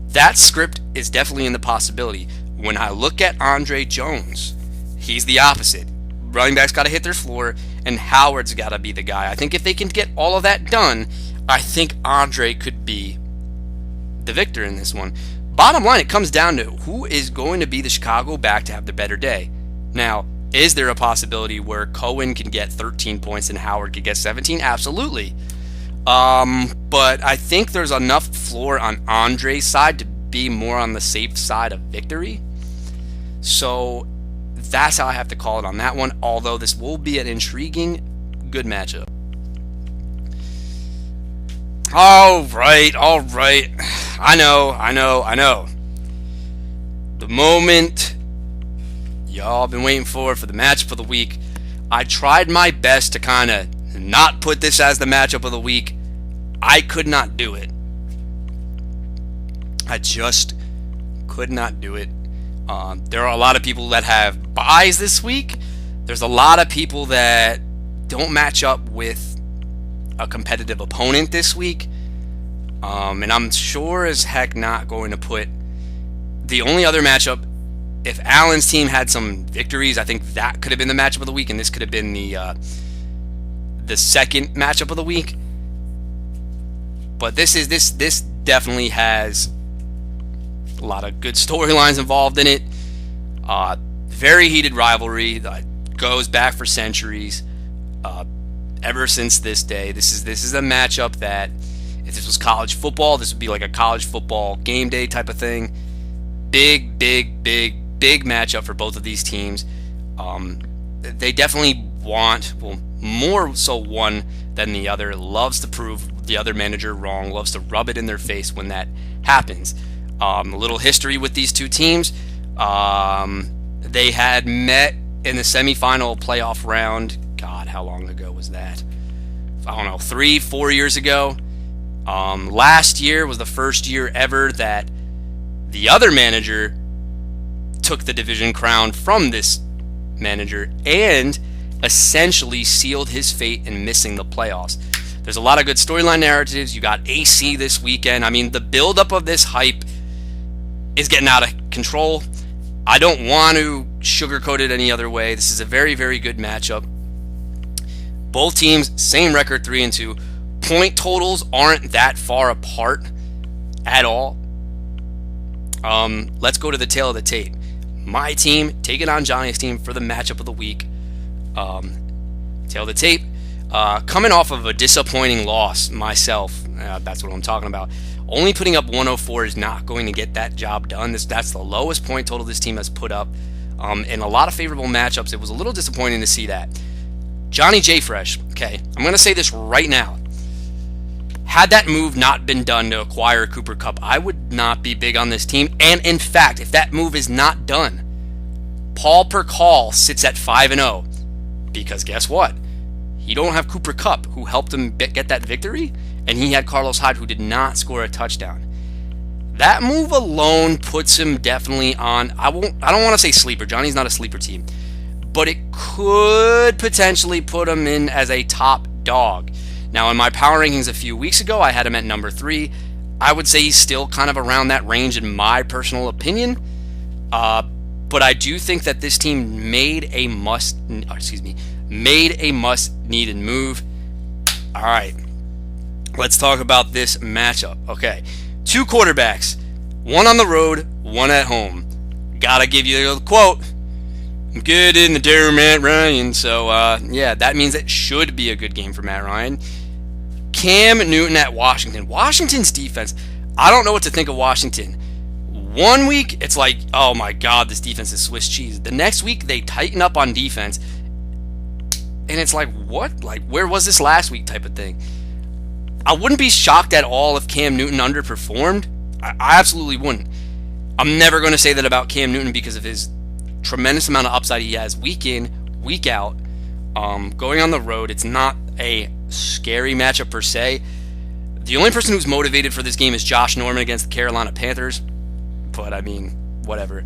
That script is definitely in the possibility. When I look at Andre Jones, he's the opposite. Running backs got to hit their floor, and Howard's got to be the guy. I think if they can get all of that done, I think Andre could be the victor in this one. Bottom line, it comes down to who is going to be the Chicago back to have the better day. Now, is there a possibility where Cohen can get 13 points and Howard could get 17? Absolutely. But I think there's enough floor on Andre's side to be more on the safe side of victory. So that's how I have to call it on that one, although this will be an intriguing, good matchup. All right. I know. The moment y'all been waiting for the matchup of the week. I tried my best to kind of not put this as the matchup of the week. I could not do it. I just could not do it. There are a lot of people that have buys this week. There's a lot of people that don't match up with a competitive opponent this week. And I'm sure as heck not going to put the only other matchup. If Allen's team had some victories, I think that could have been the matchup of the week, and this could have been the second matchup of the week. But this definitely has a lot of good storylines involved in it. Very heated rivalry that goes back for centuries. Ever since this day, this is a matchup that if this was college football, this would be like a college football game day type of thing. Big matchup for both of these teams. They definitely want, well, more so one than the other, loves to prove the other manager wrong, loves to rub it in their face when that happens. A little history with these two teams. They had met in the semifinal playoff round. God, how long ago was that? I don't know, 3-4 years ago. Last year was the first year ever that the other manager took the division crown from this manager and essentially sealed his fate in missing the playoffs. There's a lot of good storyline narratives. You got AC this weekend. I mean, the buildup of this hype is getting out of control. I don't want to sugarcoat it any other way. This is a very, very good matchup. Both teams, same record, 3-2. Point totals aren't that far apart at all. Let's go to the tail of the tape. My team taking on Johnny's team for the matchup of the week. Tail of the tape. Coming off of a disappointing loss myself. That's what I'm talking about. Only putting up 104 is not going to get that job done. That's the lowest point total this team has put up. In a lot of favorable matchups, it was a little disappointing to see that. Johnny J. Fresh. Okay, I'm going to say this right now. Had that move not been done to acquire Cooper Kupp, I would not be big on this team. And in fact, if that move is not done, Paul per call sits at 5-0. Because guess what? He don't have Cooper Kupp, who helped him get that victory, and he had Carlos Hyde, who did not score a touchdown. That move alone puts him definitely on. I don't want to say sleeper. Johnny's not a sleeper team, but it could potentially put him in as a top dog. Now, in my power rankings a few weeks ago, I had him at number 3. I would say he's still kind of around that range in my personal opinion. But I do think that this team made a must-needed move. All right, let's talk about this matchup. Okay, 2 quarterbacks, one on the road, one at home. Gotta give you a quote. I'm good in the dare, Matt Ryan. So, yeah, that means it should be a good game for Matt Ryan. Cam Newton at Washington. Washington's defense, I don't know what to think of Washington. One week, it's like, oh my God, this defense is Swiss cheese. The next week, they tighten up on defense. And it's like, what? Like, where was this last week type of thing? I wouldn't be shocked at all if Cam Newton underperformed. I absolutely wouldn't. I'm never going to say that about Cam Newton because of his tremendous amount of upside he has week in, week out. Going on the road, it's not a scary matchup per se. The only person who's motivated for this game is Josh Norman against the Carolina Panthers. But, I mean, whatever.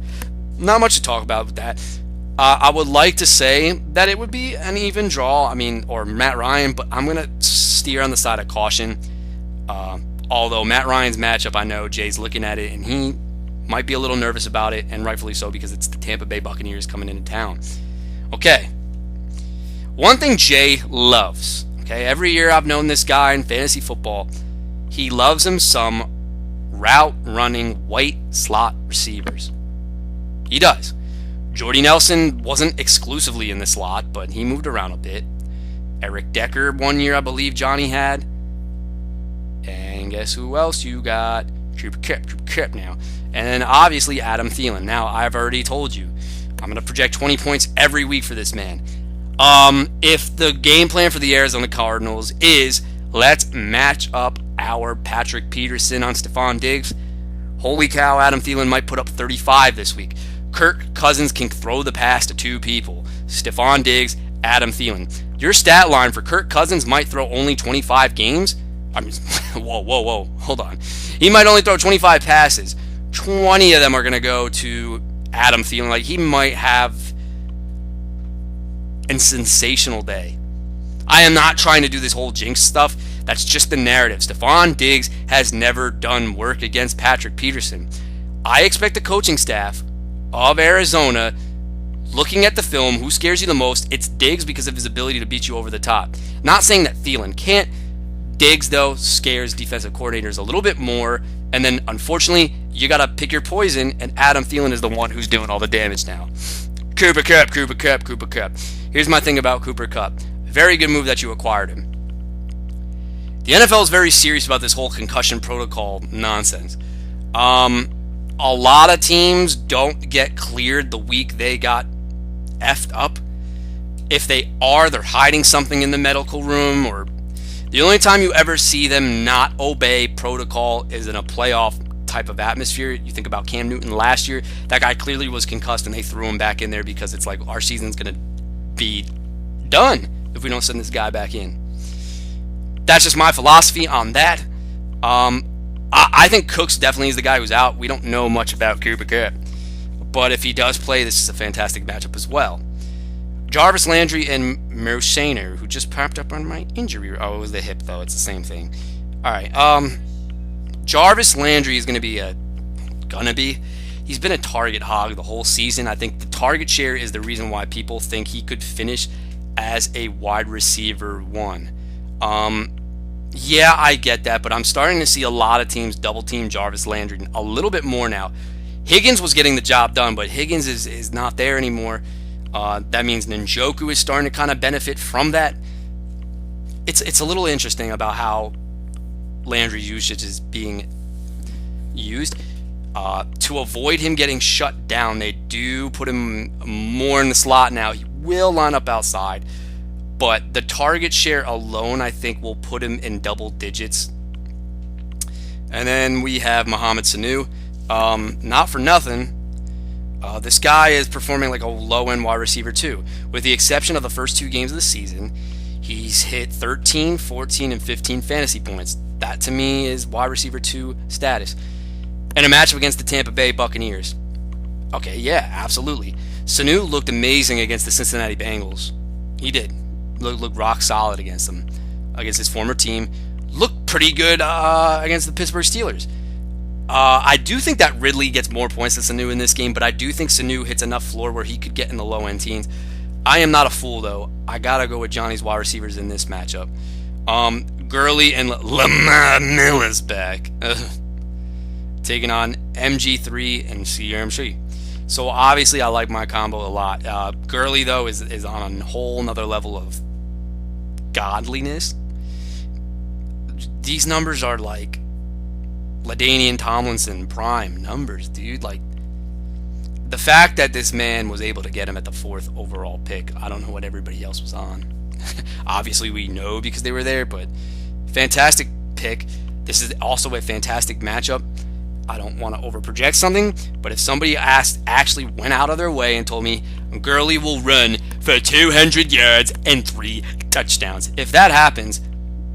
Not much to talk about with that. I would like to say that it would be an even draw, or Matt Ryan, but I'm going to steer on the side of caution. Although Matt Ryan's matchup, I know Jay's looking at it, and he might be a little nervous about it, and rightfully so, because it's the Tampa Bay Buccaneers coming into town. Okay. One thing Jay loves, okay, every year I've known this guy in fantasy football, he loves him some route-running white slot receivers. He does. Jordy Nelson wasn't exclusively in the slot, but he moved around a bit. Eric Decker one year, I believe Johnny had. And guess who else you got? Cooper Kupp now. And then obviously Adam Thielen. Now, I've already told you, I'm going to project 20 points every week for this man. If the game plan for the Arizona Cardinals is let's match up our Patrick Peterson on Stephon Diggs, holy cow, Adam Thielen might put up 35 this week. Kirk Cousins can throw the pass to 2 people. Stephon Diggs, Adam Thielen. Your stat line for Kirk Cousins might throw only 25 games. Whoa, hold on. He might only throw 25 passes. 20 of them are going to go to Adam Thielen. Like, he might have a sensational day. I am not trying to do this whole jinx stuff. That's just the narrative. Stephon Diggs has never done work against Patrick Peterson. I expect the coaching staff of Arizona, looking at the film, who scares you the most? It's Diggs because of his ability to beat you over the top. Not saying that Thielen can't. Diggs, though, scares defensive coordinators a little bit more. And then, unfortunately, you got to pick your poison, and Adam Thielen is the one who's doing all the damage now. Cooper Kupp. Here's my thing about Cooper Kupp. Very good move that you acquired him. The NFL is very serious about this whole concussion protocol nonsense. A lot of teams don't get cleared the week they got effed up. If they are, they're hiding something in the medical room, or The only time you ever see them not obey protocol is in a playoff type of atmosphere. You think about Cam Newton last year. That guy clearly was concussed, and they threw him back in there because it's like our season's going to be done if we don't send this guy back in. That's just my philosophy on that. I think Cooks definitely is the guy who's out. We don't know much about Cooper Kupp, but if he does play, this is a fantastic matchup as well. Jarvis Landry and Mercenaire, who just popped up on my injury. Oh, it was the hip, though. It's the same thing. All right. Jarvis Landry is going to be he's been a target hog the whole season. I think the target share is the reason why people think he could finish as a wide receiver 1. Yeah, I get that, but I'm starting to see a lot of teams double team Jarvis Landry a little bit more now. Higgins was getting the job done, but Higgins is not there anymore. That means Njoku is starting to kind of benefit from that. It's a little interesting about how Landry's usage is being used. To avoid him getting shut down, they do put him more in the slot now. He will line up outside, but the target share alone, I think, will put him in double digits. And then we have Mohamed Sanu. Not for nothing, this guy is performing like a low-end wide receiver too. With the exception of the first 2 games of the season, he's hit 13, 14, and 15 fantasy points. That to me is wide receiver 2 status. In a matchup against the Tampa Bay Buccaneers. Okay, yeah, absolutely. Sanu looked amazing against the Cincinnati Bengals. He did. Looked rock solid against them. Against his former team. Looked pretty good against the Pittsburgh Steelers. I do think that Ridley gets more points than Sanu in this game, but I do think Sanu hits enough floor where he could get in the low-end teens. I am not a fool, though. I got to go with Johnny's wide receivers in this matchup. Gurley and Lamar Miller's back. Taking on MG3 and CMC. So obviously I like my combo a lot. Gurley, though, is on a whole nother level of godliness. These numbers are like LaDainian Tomlinson prime numbers, dude. Like, the fact that this man was able to get him at the 4th overall pick, I don't know what everybody else was on. Obviously we know because they were there, but fantastic pick. This is also a fantastic matchup. I don't want to overproject something, but if somebody actually went out of their way and told me Gurley will run for 200 yards and 3 touchdowns, if that happens,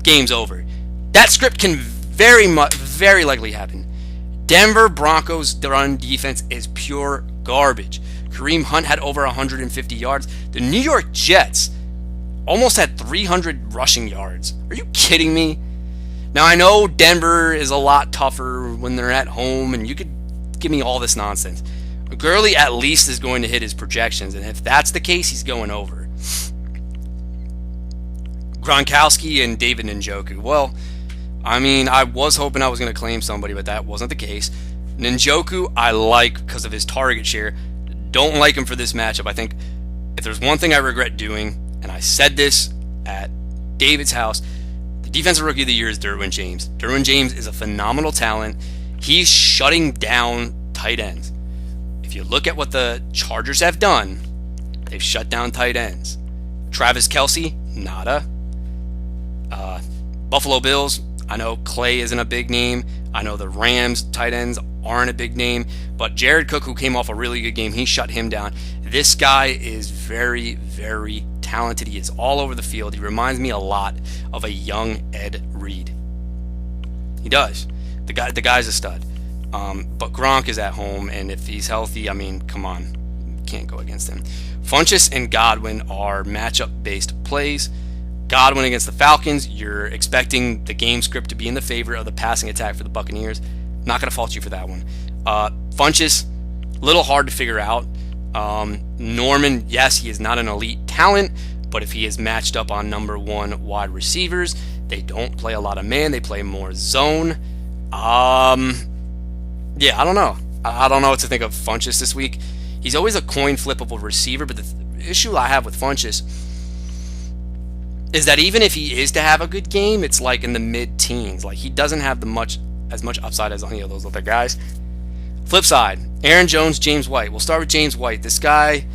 game's over. That script can very likely happen. Denver Broncos run defense is pure garbage. Kareem Hunt had over 150 yards. The New York Jets almost had 300 rushing yards. Are you kidding me? Now, I know Denver is a lot tougher when they're at home, and you could give me all this nonsense. Gurley at least is going to hit his projections, and if that's the case, he's going over. Gronkowski and David Njoku. Well, I mean, I was hoping I was going to claim somebody, but that wasn't the case. Njoku, I like because of his target share. Don't like him for this matchup. I think if there's one thing I regret doing, and I said this at David's house, the Defensive Rookie of the Year is Derwin James. Derwin James is a phenomenal talent. He's shutting down tight ends. If you look at what the Chargers have done, they've shut down tight ends. Travis Kelce, nada. Buffalo Bills, I know Clay isn't a big name. I know the Rams tight ends aren't a big name. But Jared Cook, who came off a really good game, he shut him down. This guy is very, very talented. He is all over the field. He reminds me a lot of a young Ed Reed. He does. The guy's a stud. But Gronk is at home, and if he's healthy, I mean, come on. Can't go against him. Funchess and Godwin are matchup-based plays. Godwin against the Falcons, you're expecting the game script to be in the favor of the passing attack for the Buccaneers. Not going to fault you for that one. Funchess, a little hard to figure out. Norman, yes, he is not an elite talent, but if he is matched up on number 1 wide receivers, they don't play a lot of man. They play more zone. Yeah, I don't know. I don't know what to think of Funchess this week. He's always a coin flip of a receiver, but the issue I have with Funchess is that even if he is to have a good game, it's like in the mid-teens. Like, he doesn't have as much upside as any of those other guys. Flip side, Aaron Jones, James White. We'll start with James White. This guy,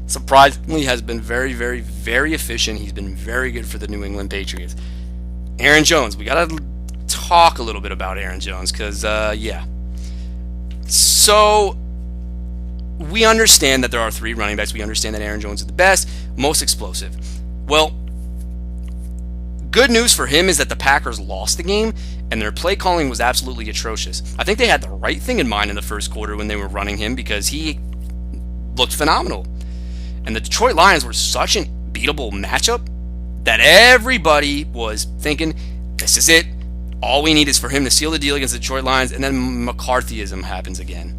surprisingly, has been very, very, very efficient. He's been very good for the New England Patriots. Aaron Jones. We got to talk a little bit about Aaron Jones because, yeah. So we understand that there are 3 running backs. We understand that Aaron Jones is the best, most explosive. Well, good news for him is that the Packers lost the game, and their play calling was absolutely atrocious. I think they had the right thing in mind in the first quarter when they were running him because he looked phenomenal. And the Detroit Lions were such an beatable matchup that everybody was thinking, this is it. All we need is for him to seal the deal against the Detroit Lions, and then McCarthyism happens again.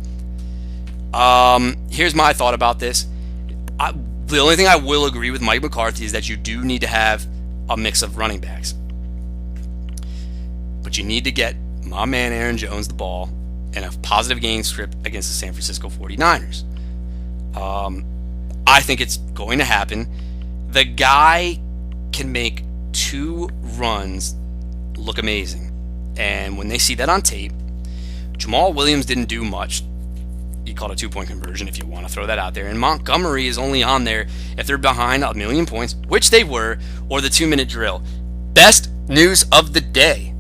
Here's my thought about this. The only thing I will agree with Mike McCarthy is that you do need to have a mix of running backs. But you need to get my man Aaron Jones the ball and a positive game script against the San Francisco 49ers. I think it's going to happen. The guy can make 2 runs look amazing. And when they see that on tape, Jamal Williams didn't do much. He called a 2-point conversion if you want to throw that out there. And Montgomery is only on there if they're behind 1,000,000 points, which they were, or the 2-minute drill. Best news of the day.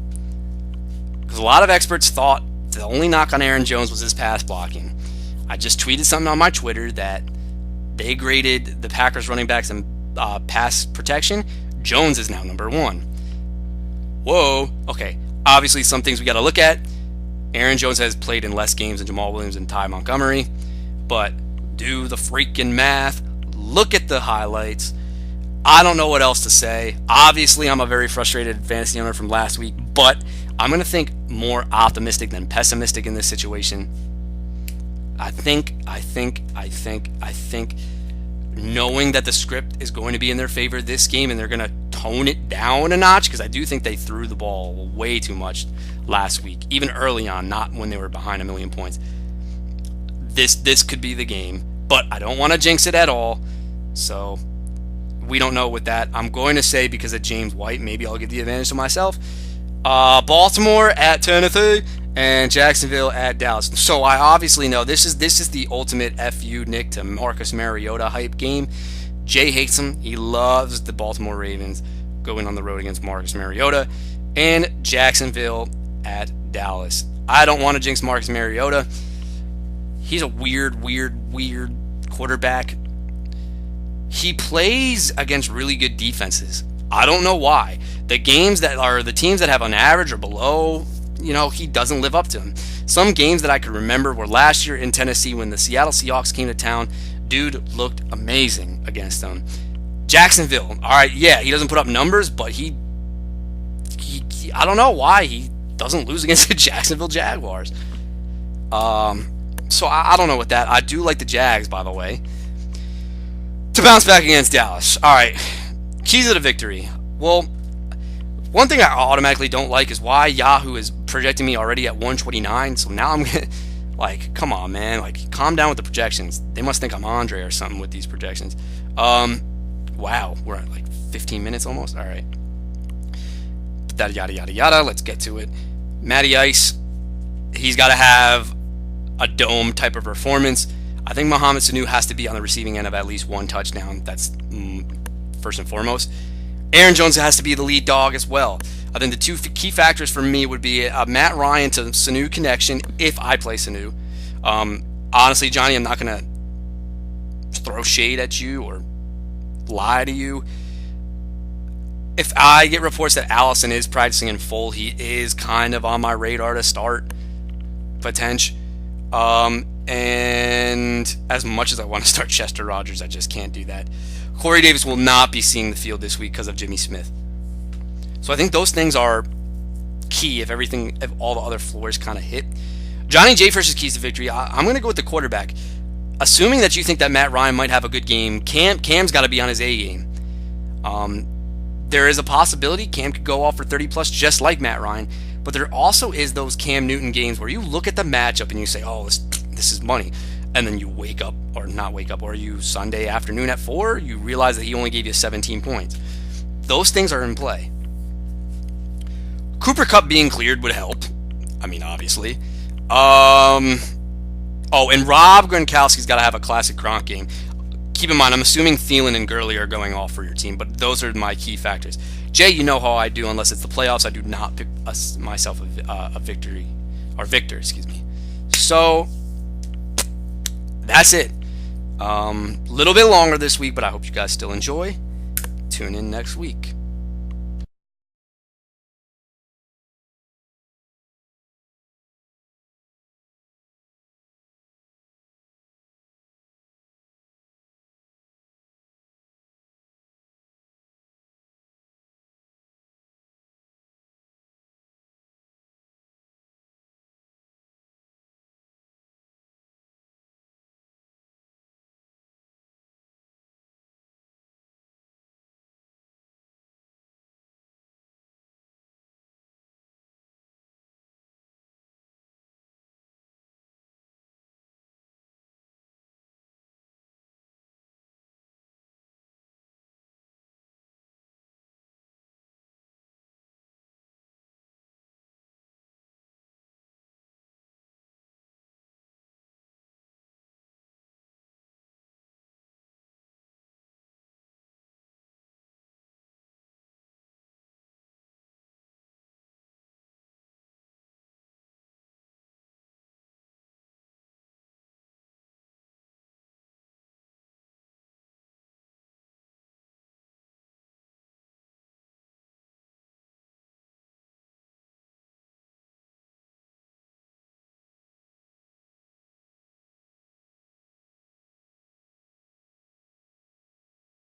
Because a lot of experts thought the only knock on Aaron Jones was his pass blocking. I just tweeted something on my Twitter that they graded the Packers running backs in pass protection. Jones is now number 1. Whoa. Okay. Obviously, some things we got to look at. Aaron Jones has played in less games than Jamal Williams and Ty Montgomery. But do the freaking math. Look at the highlights. I don't know what else to say. Obviously, I'm a very frustrated fantasy owner from last week. But I'm going to think more optimistic than pessimistic in this situation. I think knowing that the script is going to be in their favor this game and they're going to tone it down a notch, because I do think they threw the ball way too much last week, even early on, not when they were behind 1,000,000 points. This could be the game, but I don't want to jinx it at all, so we don't know with that. I'm going to say, because of James White, maybe I'll give the advantage to myself. Baltimore at Tennessee and Jacksonville at Dallas. So I obviously know this is the ultimate FU Nick to Marcus Mariota hype game. Jay hates him. He loves the Baltimore Ravens going on the road against Marcus Mariota. And Jacksonville at Dallas. I don't want to jinx Marcus Mariota. He's a weird quarterback. He plays against really good defenses. I don't know why. The teams that have an average or below, he doesn't live up to them. Some games that I could remember were last year in Tennessee when the Seattle Seahawks came to town. Dude looked amazing against them. Jacksonville, all right, yeah, he doesn't put up numbers, but he I don't know why he doesn't lose against the Jacksonville Jaguars. So I don't know with that. I do like the Jags, by the way, to bounce back against Dallas. All right, keys to the victory. Well, one thing I automatically don't like is why Yahoo is projecting me already at 129. So now I'm like, come on, man. Like, calm down with the projections. They must think I'm Andre or something with these projections. Wow, we're at like 15 minutes almost. All right. That yada yada yada. Let's get to it. Matty Ice, he's got to have a dome type of performance. I think Mohamed Sanu has to be on the receiving end of at least 1 touchdown. That's first and foremost. Aaron Jones has to be the lead dog as well. I think the 2 key factors for me would be a Matt Ryan to Sanu connection if I play Sanu. Honestly, Johnny, I'm not going to throw shade at you or lie to you. If I get reports that Allison is practicing in full, he is kind of on my radar to start potential. And as much as I want to start Chester Rogers, I just can't do that. Corey Davis will not be seeing the field this week because of Jimmy Smith. So I think those things are key if all the other floors kind of hit. Johnny J versus keys to victory. I'm going to go with the quarterback. Assuming that you think that Matt Ryan might have a good game, Cam's got to be on his A game. There is a possibility Cam could go off for 30 plus just like Matt Ryan, but there also is those Cam Newton games where you look at the matchup and you say, oh, this is money. And then you wake up, or not wake up, or you Sunday afternoon at 4, you realize that he only gave you 17 points. Those things are in play. Cooper Kupp being cleared would help. I mean, obviously. Oh, and Rob Gronkowski's got to have a classic Gronk game. keep in mind, I'm assuming Thielen and Gurley are going off for your team, but those are my key factors. Jay, you know how I do. Unless it's the playoffs, I do not pick myself a victory or victor. Excuse me. So that's it. Little bit longer this week, but I hope you guys still enjoy. Tune in next week.